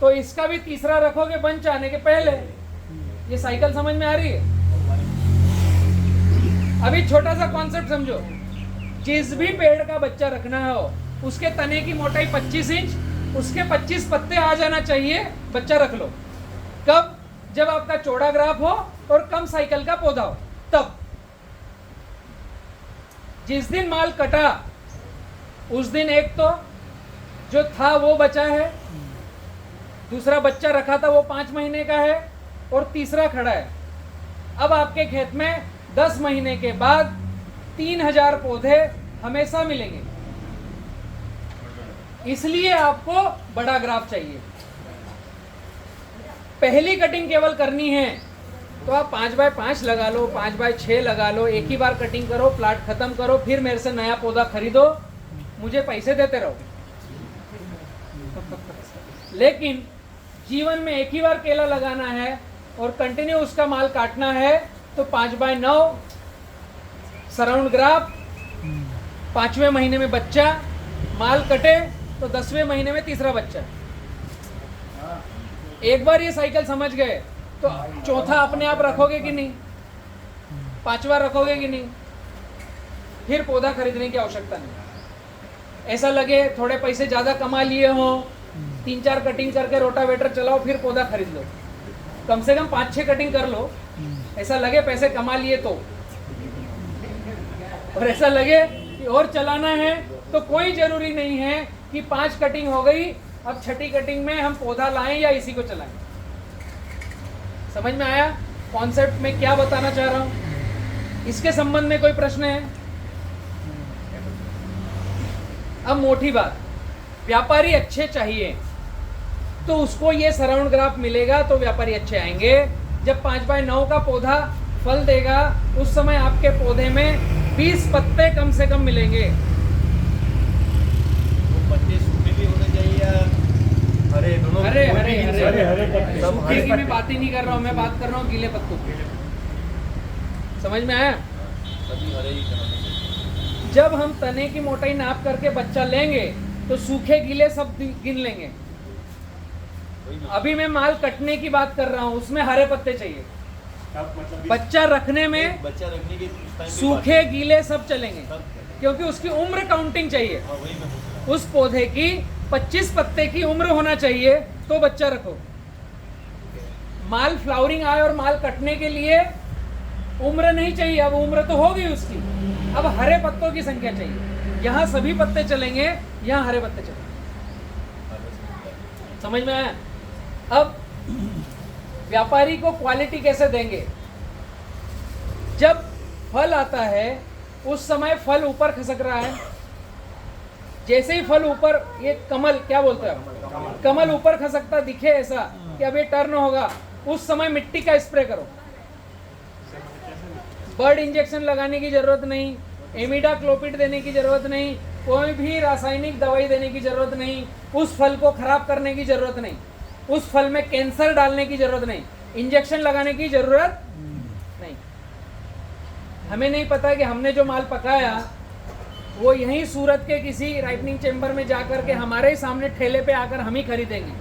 तो इसका भी तीसरा रखोगे बंच आने के पहले। ये साइकिल समझ में आ रही है? अभी छोटा सा कॉन्सेप्ट समझो। जिस भी पेड़ का बच्चा रखना हो, उसके तने की मोटाई 25 इंच, उसके 25 पत्ते आ जाना चाहिए, बच्चा रख लो। कब? जब आपका चौड़ा ग्राफ हो और कम साइकिल का पौधा हो, तब। जिस दिन माल कटा उस दिन एक तो जो था वो बचा है, दूसरा बच्चा रखा था वो 5 महीने का है, और तीसरा खड़ा है। अब आपके खेत में 10 महीने के बाद 3000 पौधे हमेशा मिलेंगे। इसलिए आपको बड़ा ग्राफ चाहिए। पहली कटिंग केवल करनी है तो आप 5x5 लगा लो, 5x6 लगा लो, एक ही बार कटिंग करो, प्लाट खत्म करो, फिर मेरे से नया पौधा खरीदो, मुझे पैसे देते रहो। लेकिन जीवन में एक ही बार केला लगाना है और कंटिन्यू उसका माल काटना है, तो 5x9 सराउंड ग्राफ, 5वें महीने में बच्चा, माल कटे तो 10वें महीने में तीसरा बच्चा। एक बार ये साइकिल समझ गए तो चौथा अपने आप रखोगे कि नहीं? 5वां रखोगे कि नहीं? फिर पौधा खरीदने की आवश्यकता नहीं। ऐसा लगे थोड़े पैसे ज़्यादा कमा लिए हो, 3-4 कटिंग करके रोटावेटर चलाओ, फिर पौधा खरीद लो। कम से कम 5-6 कटिंग कर लो, ऐसा लगे पैसे कमा लिए तो। और ऐसा लगे कि और चलाना है तो कोई जरूरी नहीं है कि 5 कटिंग हो गई, अब 6ठी कटिंग में हम पौधा लाएं या इसी को चलाएं। समझ में आया कॉन्सेप्ट में क्या बताना चाह रहा हूं? इसके संबंध में कोई प्रश्न है? अब मोटी बात, व्यापारी अच्छे चाहिए तो उसको ये सराउंड ग्राफ मिलेगा तो व्यापारी अच्छे आएंगे। जब 5x9 का पौधा फल देगा उस समय आपके पौधे में 20 पत्ते कम से कम मिलेंगे। पत्ते सूखे भी होने चाहिए या हरे? दोनों हरे हरे हरे हरे पत्ते। सूखे की मैं बात ही नहीं कर रहा हूँ, मैं बात कर रहा हूँ गीले पत्तों की। समझ में आया? जब हम तने की मोटाई नाप करके बच्चा लेंगे तो सूखे गीले सब गिन लेंगे। अभी मैं माल कटने की बात कर रहा हूँ, उसमें हरे पत्ते चाहिए। बच्चा रखने में बच्चा रखने के सूखे गीले सब चलेंगे, क्योंकि उसकी उम्र काउंटिंग चाहिए। उस पौधे की 25 पत्ते की उम्र होना चाहिए तो बच्चा रखो। माल फ्लावरिंग आए और माल कटने के लिए उम्र नहीं चाहिए, अब उम्र तो हो गई उसकी, अब हरे पत्तों की संख्या चाहिए। यहाँ सभी पत्ते चलेंगे, यहाँ हरे पत्ते चलेंगे। समझ में आया? अब व्यापारी को क्वालिटी कैसे देंगे? जब फल आता है उस समय फल ऊपर खसक रहा है। जैसे ही फल ऊपर, ये कमल क्या बोलते हैं, कमल ऊपर खसकता दिखे ऐसा कि अब ये टर्न होगा, उस समय मिट्टी का स्प्रे करो। बर्ड इंजेक्शन लगाने की जरूरत नहीं, एमिडाक्लोपिड देने की जरूरत नहीं, कोई भी रासायनिक दवाई देने की जरूरत नहीं, उस फल को खराब करने की जरूरत नहीं, उस फल में कैंसर डालने की जरूरत नहीं, इंजेक्शन लगाने की जरूरत नहीं। हमें नहीं पता कि हमने जो माल पकाया वो यहीं सूरत के किसी राइपनिंग चेम्बर में जाकर के हमारे ही सामने ठेले पे आकर हम ही खरीदेंगे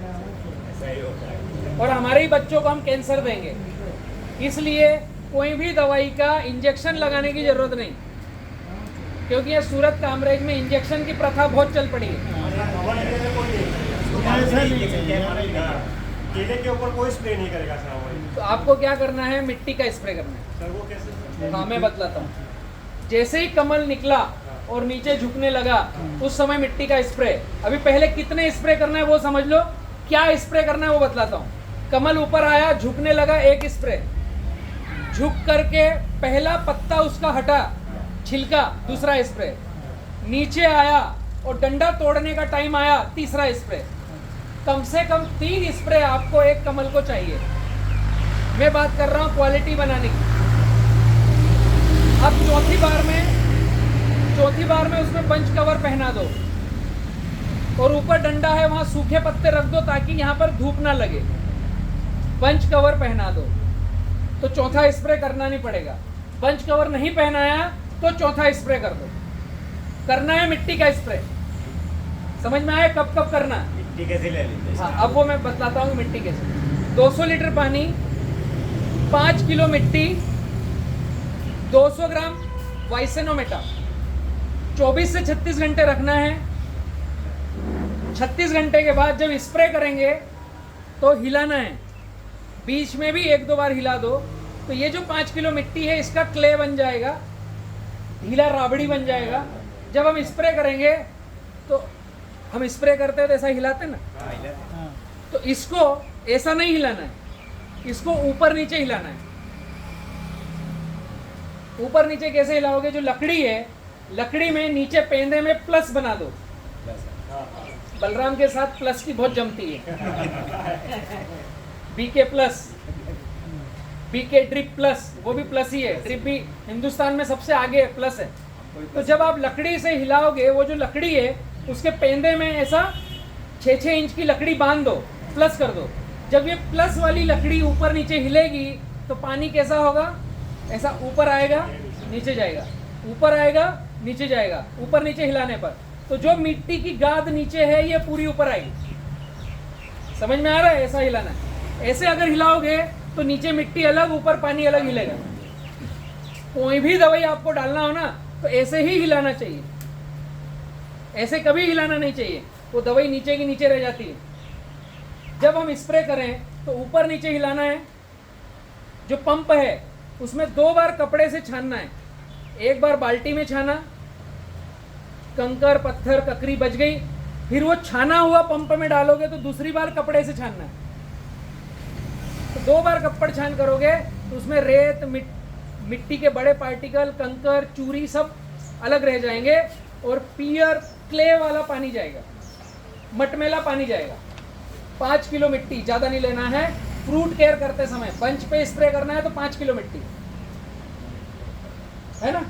और हमारे ही बच्चों को हम कैंसर देंगे। इसलिए कोई भी दवाई का इंजेक्शन लगाने की जरूरत नहीं, क्योंकि ये सूरत कामरेज में इंजेक्शन की प्रथा बहुत चल पड़ी है। ऐसा नहीं है। केले के ऊपर कोई स्प्रे नहीं करेगा सर हमारे। तो आपको क्या करना है, मिट्टी का स्प्रे करना है। सर वो कैसे? हाँ मैं बतलाता हूँ। जैसे ही कमल निकला और नीचे झुकने लगा, उस समय मिट्टी का स्प्रे। अभी पहले कितने स्प्रे करना है वो समझ लो, क्या स्प्रे करना है वो बतलाता हूँ। कमल ऊपर आया, झुकने लगा, एक स्प्रे। झुक करके पहला पत्ता उसका हटा, छिलका, दूसरा स्प्रे। नीचे आया और डंडा तोड़ने का टाइम आया, तीसरा स्प्रे। कम से कम 3 स्प्रे आपको एक कमल को चाहिए। मैं बात कर रहा हूँ क्वालिटी बनाने की। अब चौथी बार में उसमें बंच कवर पहना दो और ऊपर डंडा है, वहां सूखे पत्ते रख दो ताकि यहाँ पर धूप ना लगे। बंच कवर पहना दो तो चौथा स्प्रे करना नहीं पड़ेगा। बंच कवर नहीं पहनाया तो चौथा स्प्रे कर दो। करना है मिट्टी का स्प्रे। समझ में आया कब कब करना है? मिट्टी कैसे ले लेते हैं? हाँ, अब वो मैं बताता हूँ मिट्टी कैसे। 200 लीटर पानी, 5 किलो मिट्टी, 200 ग्राम वाइसेनोमेटा, 24 से 36 घंटे रखना है। 36 घंटे के बाद जब स्प्रे करेंगे तो हिलाना है। बीच में भी 1-2 बार हिला दो तो ये जो 5 किलो मिट्टी है इसका क्ले बन जाएगा, ढीला राबड़ी बन जाएगा। जब हम स्प्रे करेंगे तो हम स्प्रे करते हैं तो ऐसा हिलाते ना, तो इसको ऐसा नहीं हिलाना है, इसको ऊपर नीचे हिलाना है। ऊपर नीचे कैसे हिलाओगे? जो लकड़ी है, लकड़ी में नीचे पेंदे में प्लस बना दो। बलराम के साथ प्लस की बहुत जमती है। BK plus, BK drip plus, वो भी प्लस ही है। ड्रिप भी हिंदुस्तान में सबसे आगे प्लस है। तो जब आप लकड़ी से हिलाओगे, वो जो लकड़ी है उसके पेंदे में ऐसा 6-6 इंच की लकड़ी बांध दो, प्लस कर दो। जब ये प्लस वाली लकड़ी ऊपर नीचे हिलेगी तो पानी कैसा होगा? ऐसा ऊपर आएगा, नीचे जाएगा, ऊपर आएगा, नीचे जाएगा, ऊपर नीचे हिलाने पर। तो जो मिट्टी की गाद नीचे है ये पूरी ऊपर आएगी। समझ में आ रहा है? ऐसा हिलाना है। ऐसे अगर हिलाओगे तो नीचे मिट्टी अलग, ऊपर पानी अलग हिलेगा। कोई भी दवाई आपको डालना हो ना तो ऐसे ही हिलाना चाहिए, ऐसे कभी हिलाना नहीं चाहिए। वो दवाई नीचे की नीचे रह जाती है। जब हम स्प्रे करें तो ऊपर नीचे हिलाना है। जो पंप है उसमें 2 बार कपड़े से छानना है। एक बार बाल्टी में छाना, कंकर पत्थर ककरी बच गई, फिर वो छाना हुआ पंप में डालोगे तो दूसरी बार कपड़े से छानना है। तो 2 बार कपड़ छान करोगे तो उसमें रेत, मिट्टी के बड़े पार्टिकल, कंकर, चूरी सब अलग रह जाएंगे और पियर क्ले वाला पानी जाएगा, मटमेला पानी जाएगा। 5 किलो मिट्टी, ज़्यादा नहीं लेना है। फ्रूट केयर करते समय बंच पे स्प्रे करना है तो 5 किलो मिट्टी है ना।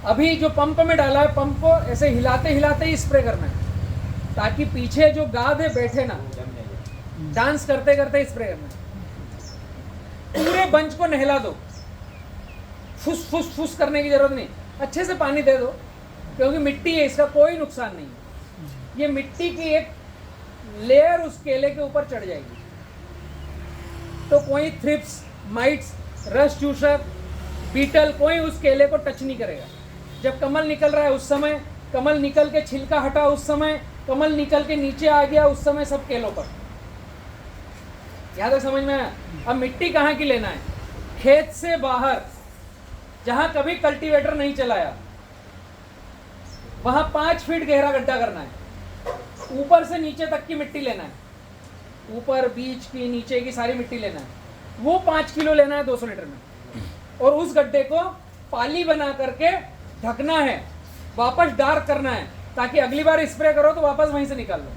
अभी जो पंप में डाला है, पंप को ऐसे हिलाते हिलाते ही स्प्रे करना है ताकि पीछे जो गाद है बैठे ना। डांस करते करते स्प्रे करना है। पूरे बंच को नहला दो, फुस फुस फुस करने की जरूरत नहीं। अच्छे से पानी दे दो क्योंकि मिट्टी है, इसका कोई नुकसान नहीं है। ये मिट्टी की एक लेयर उस केले के ऊपर चढ़ जाएगी तो कोई थ्रिप्स, माइट्स, रस चूसर, बीटल कोई उस केले को टच नहीं करेगा। जब कमल निकल रहा है उस समय, कमल निकल के छिलका हटा उस समय, कमल निकल के नीचे आ गया उस समय, सब केलों पर। याद है? समझ में आया? अब मिट्टी कहाँ की लेना है? खेत से बाहर जहाँ कभी कल्टीवेटर नहीं चलाया वहाँ 5 फीट गहरा गड्ढा करना है। ऊपर से नीचे तक की मिट्टी लेना है, ऊपर बीच की नीचे की सारी मिट्टी लेना है। वो 5 किलो लेना है 200 लीटर में। और उस गड्ढे को पाली बना करके ढकना है, वापस डार्क करना है, ताकि अगली बार स्प्रे करो तो वापस वहीं से निकाल लो।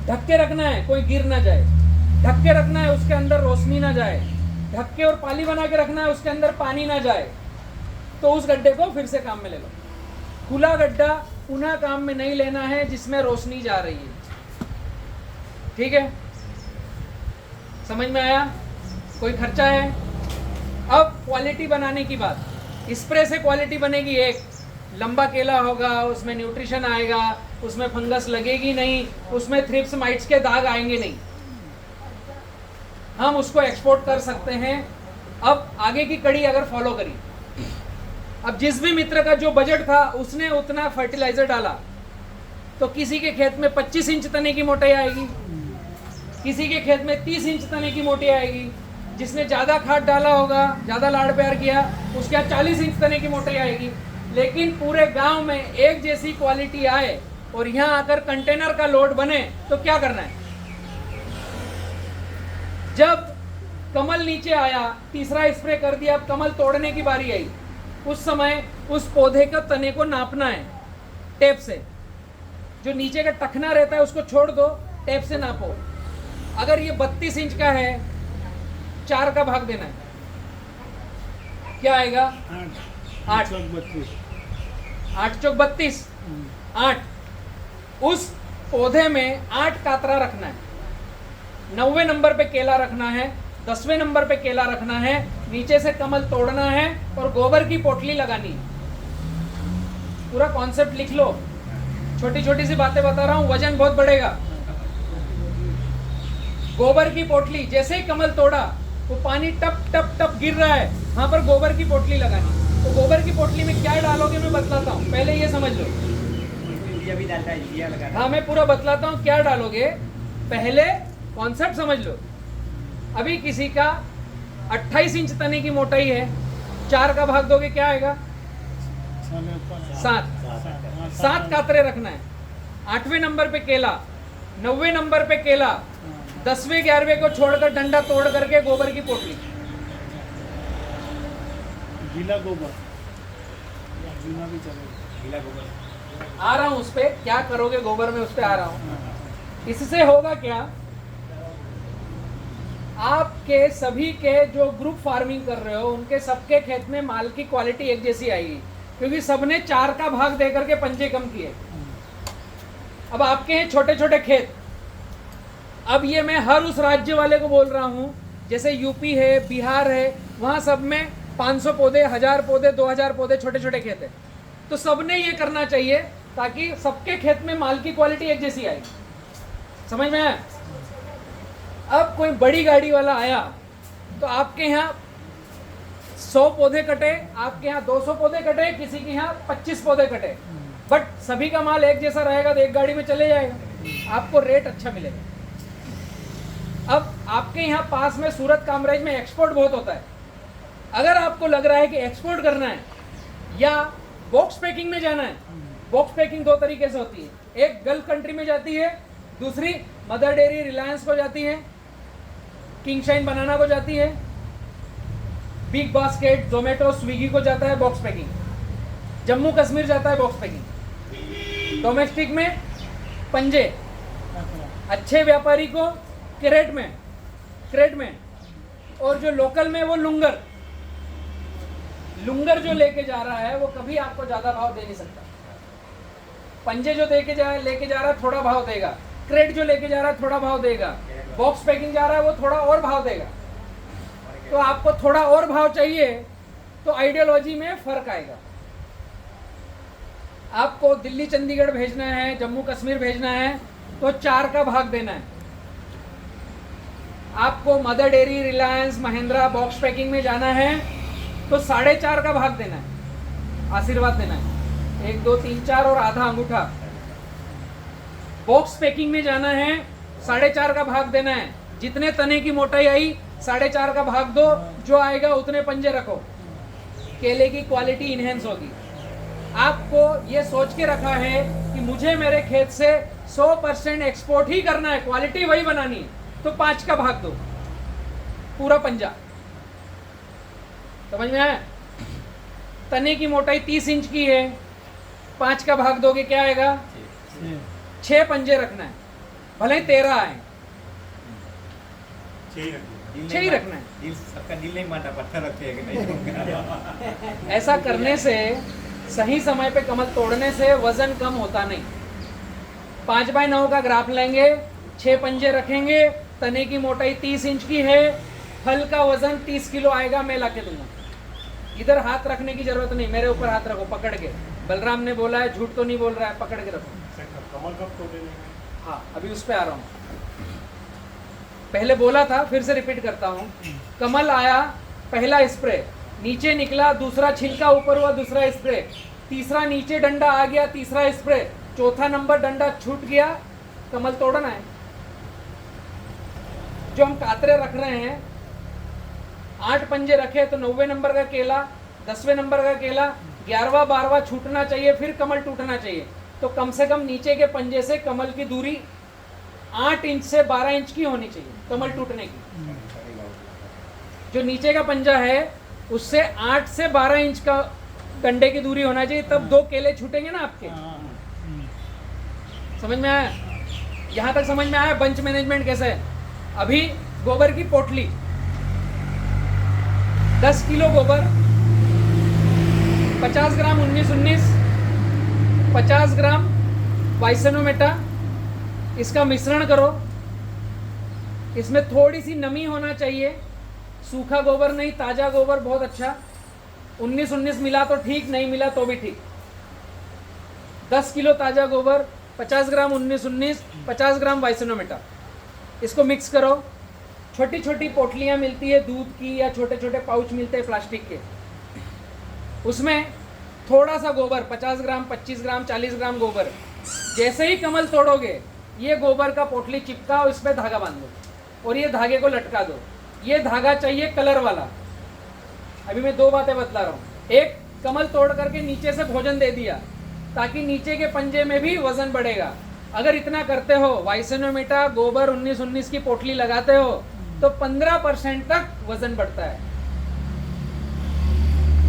ढक के रखना है, कोई गिर ना जाए। ढक के रखना है, उसके अंदर रोशनी ना जाए। ढक के और पाली बना के रखना है, उसके अंदर पानी ना जाए। तो उस गड्ढे को फिर से काम में ले लो। खुला गड्ढा पुनः काम में नहीं लेना है जिसमें रोशनी जा रही है। ठीक है, समझ में आया? कोई खर्चा है? अब क्वालिटी बनाने की बात। स्प्रे से क्वालिटी बनेगी एक, लंबा केला होगा, उसमें न्यूट्रिशन आएगा, उसमें फंगस लगेगी नहीं, उसमें थ्रिप्स माइट्स के दाग आएंगे नहीं, हम उसको एक्सपोर्ट कर सकते हैं। अब आगे की कड़ी अगर फॉलो करी, अब जिस भी मित्र का जो बजट था उसने उतना फर्टिलाइजर डाला, तो किसी के खेत में 25 इंच तने की मोटाई आएगी, किसी के खेत में 30 इंच तने की मोटी आएगी। जिसने ज़्यादा खाद डाला होगा, ज़्यादा लाड़ प्यार किया, उसके यहाँ 40 इंच तने की मोटाई आएगी। लेकिन पूरे गांव में एक जैसी क्वालिटी आए और यहाँ आकर कंटेनर का लोड बने तो क्या करना है? जब कमल नीचे आया, तीसरा स्प्रे कर दिया, अब कमल तोड़ने की बारी आई, उस समय उस पौधे के तने को नापना है टेप से। जो नीचे का टखना रहता है उसको छोड़ दो, टेप से नापो। अगर ये 32 इंच का है, 4 का भाग देना है, क्या आएगा? 8 8 चौक 32, 8। उस पौधे में 8 कातरा रखना है। 90वें नंबर पे केला रखना है, 10वें नंबर पे केला रखना है, नीचे से कमल तोड़ना है और गोबर की पोटली लगानी है। पूरा कॉन्सेप्ट लिख लो, छोटी छोटी सी बातें बता रहा हूं, वजन बहुत बढ़ेगा। गोबर की पोटली, जैसे ही कमल तोड़ा वो पानी टप टप टप गिर रहा है, वहां पर गोबर की पोटली लगानी। तो गोबर की पोटली में क्या डालोगे मैं बतलाता हूँ, पहले ये समझ लो। यूरिया भी डालता है, यूरिया लगाना। हाँ, मैं पूरा बतलाता हूँ क्या डालोगे, पहले कॉन्सेप्ट समझ लो। अभी किसी का 28 इंच तने की मोटाई है, 4 का भाग दोगे क्या आएगा? 7 कातरे रखना है। 8वें नंबर पे केला, 90वें नंबर पे केला, 10वें 11वें को छोड़कर डंडा तोड़ करके गोबर की पोटली। गीला गोबर, गीला भी चलेगा। गीला गोबर आ रहा हूं उस पे, क्या करोगे गोबर में, उस पे आ रहा हूं। इससे होगा क्या, आपके सभी के जो ग्रुप फार्मिंग कर रहे हो उनके सबके खेत में माल की क्वालिटी एक जैसी आएगी, क्योंकि सबने 4 का भाग दे करके पंजे कम किए। अब आपके हैं छोटे छोटे खेत। अब ये मैं हर उस राज्य वाले को बोल रहा हूं, जैसे यूपी है, बिहार है, वहां सब में 500 पौधे, 1000 पौधे, 2000 पौधे, छोटे छोटे खेत है। तो सबने ये करना चाहिए ताकि सबके खेत में माल की क्वालिटी एक जैसी आए। समझ में आया? अब कोई बड़ी गाड़ी वाला आया तो आपके यहाँ 100 पौधे कटे, आपके यहाँ 200 पौधे कटे, किसी के यहाँ 25 पौधे कटे, बट सभी का माल एक जैसा रहेगा तो एक गाड़ी में चले जाएगा, आपको रेट अच्छा मिलेगा। अब आपके यहाँ पास में सूरत कामराज में एक्सपोर्ट बहुत होता है। अगर आपको लग रहा है कि एक्सपोर्ट करना है या बॉक्स पैकिंग में जाना है, बॉक्स पैकिंग 2 तरीके से होती है, एक गल्फ कंट्री में जाती है, दूसरी मदर डेयरी रिलायंस को जाती है, किंग शाइन बनाना को जाती है, बिग बास्केट, जोमेटो, स्विगी को जाता है बॉक्स पैकिंग, जम्मू कश्मीर जाता है बॉक्स पैकिंग। डोमेस्टिक में पंजे, अच्छे व्यापारी को क्रेट में, और जो लोकल में वो लुंगर जो लेके जा रहा है वो कभी आपको ज्यादा भाव दे नहीं सकता। पंजे जो लेके जा रहा है थोड़ा भाव देगा, क्रेट जो लेके जा रहा है थोड़ा भाव देगा, बॉक्स पैकिंग जा रहा है वो थोड़ा और भाव देगा। तो आपको थोड़ा और भाव चाहिए तो आइडियोलॉजी में फर्क आएगा। आपको दिल्ली चंडीगढ़ भेजना है, जम्मू कश्मीर भेजना है तो 4 का भाग देना है। आपको mother dairy, Reliance, Mahindra, box packing में जाना है तो 4.5 का भाग देना है, आशीर्वाद देना है, 1 2 3 4 और आधा अंगूठा। बॉक्स पैकिंग में जाना है 4.5 का भाग देना है, जितने तने की मोटाई आई 4.5 का भाग दो, जो आएगा उतने पंजे रखो, केले की क्वालिटी इनहेंस होगी। आपको ये सोच के रखा है कि मुझे मेरे खेत से 100% एक्सपोर्ट ही करना है, क्वालिटी वही बनानी है, तो 5 का भाग दो, पूरा पंजा। समझ में आया? तने की मोटाई 30 इंच की है, 5 का भाग दोगे क्या आएगा? 6 पंजे रखना है, भले ही 13 आए, 6 ही रखना है। दिल सबका दिल नहीं मानता, पत्थर रखे हैं कि नहीं। ऐसा करने से, सही समय पे कमल तोड़ने से वजन कम होता नहीं। 5x9 का ग्राफ लेंगे, 6 पंजे रखेंगे, तने की मोटाई 30 इंच की है, फल का वजन 30 किलो आएगा, मैं लाके दूंगा। इधर हाथ रखने की जरूरत नहीं, मेरे ऊपर हाथ रखो पकड़ के। बलराम ने बोला है, झूठ तो नहीं बोल रहा है, पकड़ के रखो। कमल कब तोड़ेंगे? हाँ, अभी उस पे आ रहा हूँ। पहले बोला था, फिर से रिपीट करता हूँ। कमल आया, पहला स्प्रे, नीचे निकला, दूसरा छिलका ऊपर हुआ, दूसरा स्प्रे, तीसरा नीचे डंडा आ गया, तीसरा स्प्रे, चौथा नंबर डंडा छूट गया, कमल तोड़ना है। जो हम कातरे रख रहे हैं, 8 पंजे रखे तो 90वें नंबर का केला, 10वें नंबर का केला, 11वां 12वां छूटना चाहिए, फिर कमल टूटना चाहिए। तो कम से कम नीचे के पंजे से कमल की दूरी 8 इंच से 12 इंच की होनी चाहिए कमल टूटने की। जो नीचे का पंजा है उससे 8 से 12 इंच का डंडे की दूरी होना चाहिए, तब 2 केले छूटेंगे ना आपके। समझ में आया? यहाँ तक समझ में आया बंच मैनेजमेंट कैसे है? अभी गोबर की पोटली, 10 किलो गोबर, 50 ग्राम 19-19, 50 ग्राम वाइसनोमेटा, इसका मिश्रण करो। इसमें थोड़ी सी नमी होना चाहिए, सूखा गोबर नहीं, ताज़ा गोबर बहुत अच्छा। 19-19 मिला तो ठीक, नहीं मिला तो भी ठीक। 10 किलो ताज़ा गोबर, 50 ग्राम 19-19, 50 ग्राम वाइसनोमेटा, इसको मिक्स करो। छोटी छोटी पोटलियाँ मिलती है दूध की, या छोटे छोटे पाउच मिलते हैं प्लास्टिक के, उसमें थोड़ा सा गोबर, 50 ग्राम 25 ग्राम 40 ग्राम गोबर। जैसे ही कमल तोड़ोगे, ये गोबर का पोटली चिपकाओ, इस पर धागा बांध दो और ये धागे को लटका दो। ये धागा चाहिए कलर वाला। अभी मैं 2 बातें बतला रहा हूँ। एक, कमल तोड़ करके नीचे से भोजन दे दिया ताकि नीचे के पंजे में भी वजन बढ़ेगा। अगर इतना करते हो, वाइसनोमेटा गोबर 19-19 की पोटली लगाते हो, तो 15% तक वजन बढ़ता है।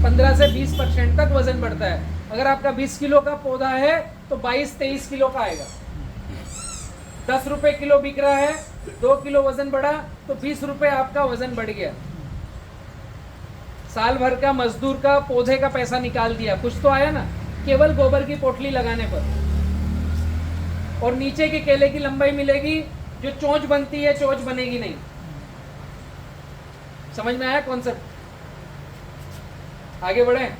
15 से 20% तक वजन बढ़ता है। अगर आपका 20 किलो का पौधा है तो 22-23 किलो का आएगा। 10 रुपए किलो बिक रहा है, 2 किलो वजन बढ़ा तो 20 रुपए आपका वजन बढ़ गया। साल भर का मजदूर का पौधे का पैसा निकाल दिया, कुछ तो आया ना, केवल गोबर की पोटली लगाने पर। और नीचे के केले की लंबाई मिलेगी, जो चोंच बनती है चोंच बनेगी नहीं। समझ में आया कॉन्सेप्ट? आगे बढ़े।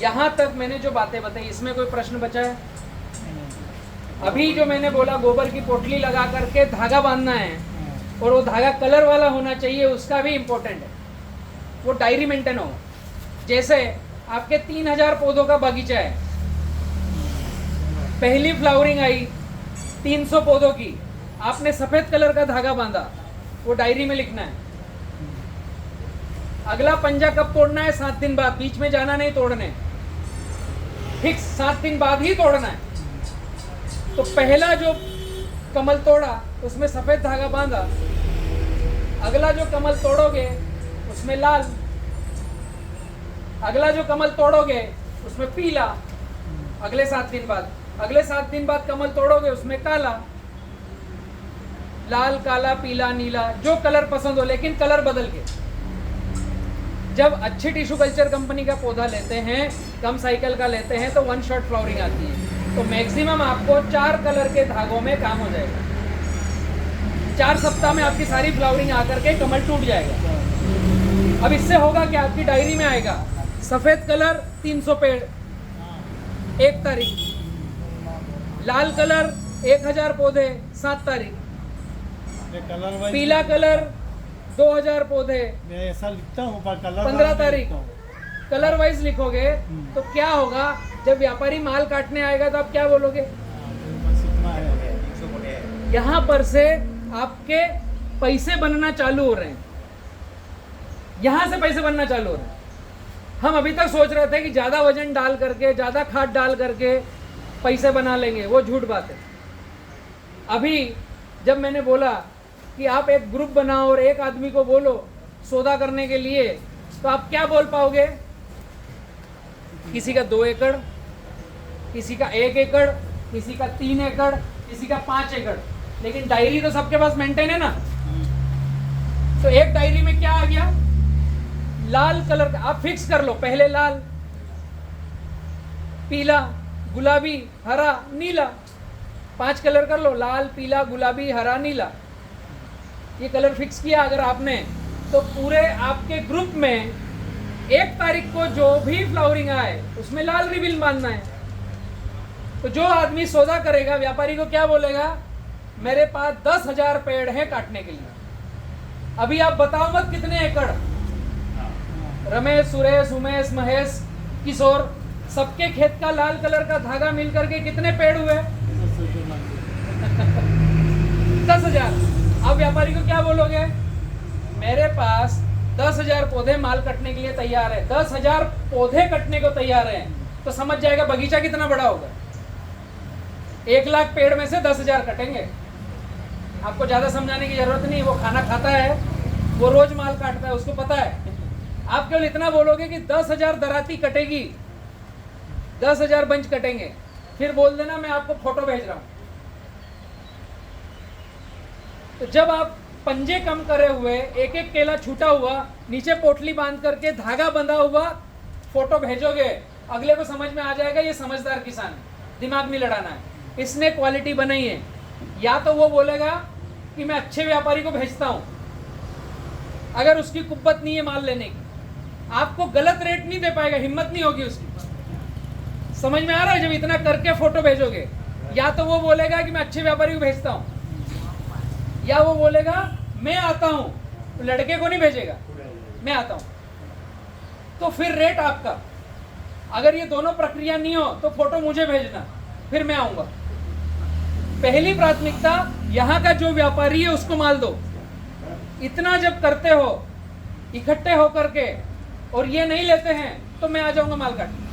यहां तक मैंने जो बातें बताई, इसमें कोई प्रश्न बचा है? अभी जो मैंने बोला, गोबर की पोटली लगा करके धागा बांधना है, और वो धागा कलर वाला होना चाहिए, उसका भी इम्पोर्टेंट है। वो डायरी मेंटेन हो। जैसे आपके 3000 पौधों का बगीचा है, पहली फ्लावरिंग आई 300 पौधों की, आपने सफेद कलर का धागा बांधा, वो डायरी में लिखना है। अगला पंजा कब तोड़ना है? 7 दिन बाद, बीच में जाना नहीं तोड़ने, फिक्स 7 दिन बाद ही तोड़ना है। तो पहला जो कमल तोड़ा उसमें सफेद धागा बांधा, अगला जो कमल तोड़ोगे उसमें लाल, अगला जो कमल तोड़ोगे उसमें पीला, अगले 7 दिन बाद, अगले 7 दिन बाद कमल तोड़ोगे उसमें काला। लाल, काला, पीला, नीला, जो कलर पसंद हो, लेकिन कलर बदल के। जब अच्छी टिश्यू कल्चर कंपनी का पौधा लेते हैं, कम साइकिल का लेते हैं, तो 1 शॉट फ्लावरिंग आती है। तो मैक्सिमम आपको 4 कलर के धागों में काम हो जाएगा। 4 सप्ताह में आपकी सारी फ्लावरिंग आकर के कमल टूट जाएगा। अब इससे होगा कि आपकी डायरी में आएगा सफेद कलर 300 पेड़ 1 तारीख, लाल कलर 1000 पौधे 7 तारीख, कलर वाइज पीला कलर 2000 पौधे मैं ऐसा लिखता हूँ पर कलर 15 तारीख। कलर वाइज लिखोगे तो क्या होगा? जब व्यापारी माल काटने आएगा तो आप क्या बोलोगे? यहाँ पर से आपके पैसे बनना चालू हो रहे हैं, यहाँ से पैसे बनना चालू हो रहे हैं। हम अभी तक सोच रहे थे कि ज़्यादा वजन डाल करके, ज़्यादा खाद डाल करके पैसे बना लेंगे, वो झूठ बात है। अभी जब मैंने बोला कि आप एक ग्रुप बनाओ और एक आदमी को बोलो सौदा करने के लिए तो आप क्या बोल पाओगे? किसी का 2 एकड़, किसी का 1 एकड़, किसी का 3 एकड़, किसी का 5 एकड़, लेकिन डायरी तो सबके पास मेंटेन है ना। तो एक डायरी में क्या आ गया? लाल कलर का, आप फिक्स कर लो, पहले लाल, पीला, गुलाबी, हरा, नीला, 5 कलर कर लो, लाल, पीला, गुलाबी, हरा, नीला। ये कलर फिक्स किया अगर आपने, तो पूरे आपके ग्रुप में 1 तारीख को जो भी फ्लावरिंग आए उसमें लाल रिबन बांधना है। तो जो आदमी सौदा करेगा, व्यापारी को क्या बोलेगा? मेरे पास 10,000 पेड़ हैं काटने के लिए, अभी आप बताओ मत कितने एकड़। रमेश, सुरेश, उमेश, महेश, किशोर, सबके खेत का लाल कलर का धागा मिल करके कितने पेड़ हुए? 10,000। अब व्यापारी को क्या बोलोगे? मेरे पास 10,000 पौधे माल कटने के लिए तैयार है, 10,000 पौधे कटने को तैयार हैं। तो समझ जाएगा बगीचा कितना बड़ा होगा। 1 लाख पेड़ में से 10,000 कटेंगे। आपको ज्यादा समझाने की जरूरत नहीं, वो खाना खाता है, वो रोज माल काटता है, उसको पता है। आप केवल इतना बोलोगे कि 10,000 दराती कटेगी, 10,000 बंच कटेंगे, फिर बोल देना मैं आपको फोटो भेज रहा हूं। तो जब आप पंजे कम करे हुए, 1-1 केला छूटा हुआ, नीचे पोटली बांध करके धागा बंधा हुआ फोटो भेजोगे, अगले को समझ में आ जाएगा ये समझदार किसान है, दिमाग नहीं लड़ाना है, इसने क्वालिटी बनाई है। या तो वो बोलेगा कि मैं अच्छे व्यापारी को भेजता हूं, अगर उसकी कुब्बत नहीं है माल लेने की, आपको गलत रेट नहीं दे पाएगा, हिम्मत नहीं होगी उसकी। समझ में आ रहा है? जब इतना करके फोटो भेजोगे, या तो वो बोलेगा कि मैं अच्छे व्यापारी को भेजता हूं, या वो बोलेगा मैं आता हूं, तो लड़के को नहीं भेजेगा, मैं आता हूं। तो फिर रेट आपका। अगर ये दोनों प्रक्रिया नहीं हो तो फोटो मुझे भेजना, फिर मैं आऊंगा। पहली प्राथमिकता यहां का जो व्यापारी है उसको माल दो। इतना जब करते हो इकट्ठे होकर के और ये नहीं लेते हैं तो मैं आ जाऊंगा माल काटने।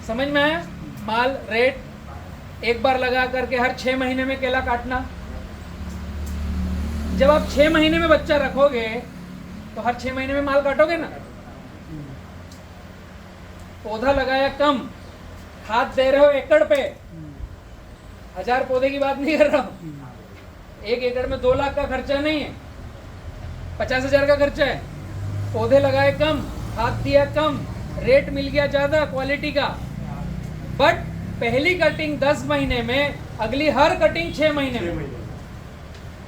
समझ में आया? माल रेट एक बार लगा करके हर 6 महीने में केला काटना। जब आप 6 महीने में बच्चा रखोगे तो हर 6 महीने में माल काटोगे ना। पौधा लगाया कम, खाद दे रहे हो एकड़ पे, 1000 पौधे की बात नहीं कर रहा हूं। 1 एकड़ में 2 लाख का खर्चा नहीं है, 50,000 का खर्चा है। पौधे लगाए कम, खाद दिया कम, रेट मिल गया ज्यादा क्वालिटी का। बट पहली कटिंग 10 महीने में, अगली हर कटिंग 6 महीने में।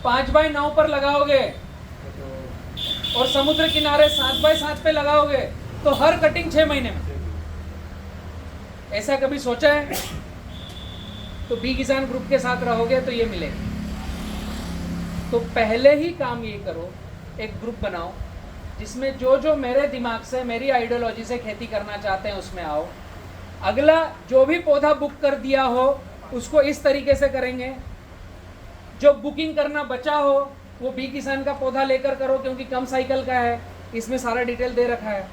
5x9 पर लगाओगे और समुद्र किनारे 7x7 पे लगाओगे तो हर कटिंग 6 महीने में। ऐसा कभी सोचा है? तो बी किसान ग्रुप के साथ रहोगे तो ये मिलेगा। तो पहले ही काम ये करो, एक ग्रुप बनाओ जिसमें जो जो मेरे दिमाग से, मेरी आइडियोलॉजी से खेती करना चाहते हैं उसमें आओ। अगला जो भी पौधा बुक कर दिया हो उसको इस तरीके से करेंगे। जो बुकिंग करना बचा हो वो बी किसान का पौधा लेकर करो, क्योंकि कम साइकिल का है, इसमें सारा डिटेल दे रखा है।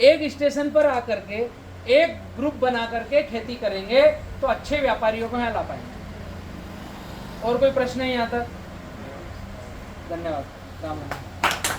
एक स्टेशन पर आकर के एक ग्रुप बना करके खेती करेंगे तो अच्छे व्यापारियों को यहाँ ला पाएंगे। और कोई प्रश्न है यहाँ तक? धन्यवाद। राम राम।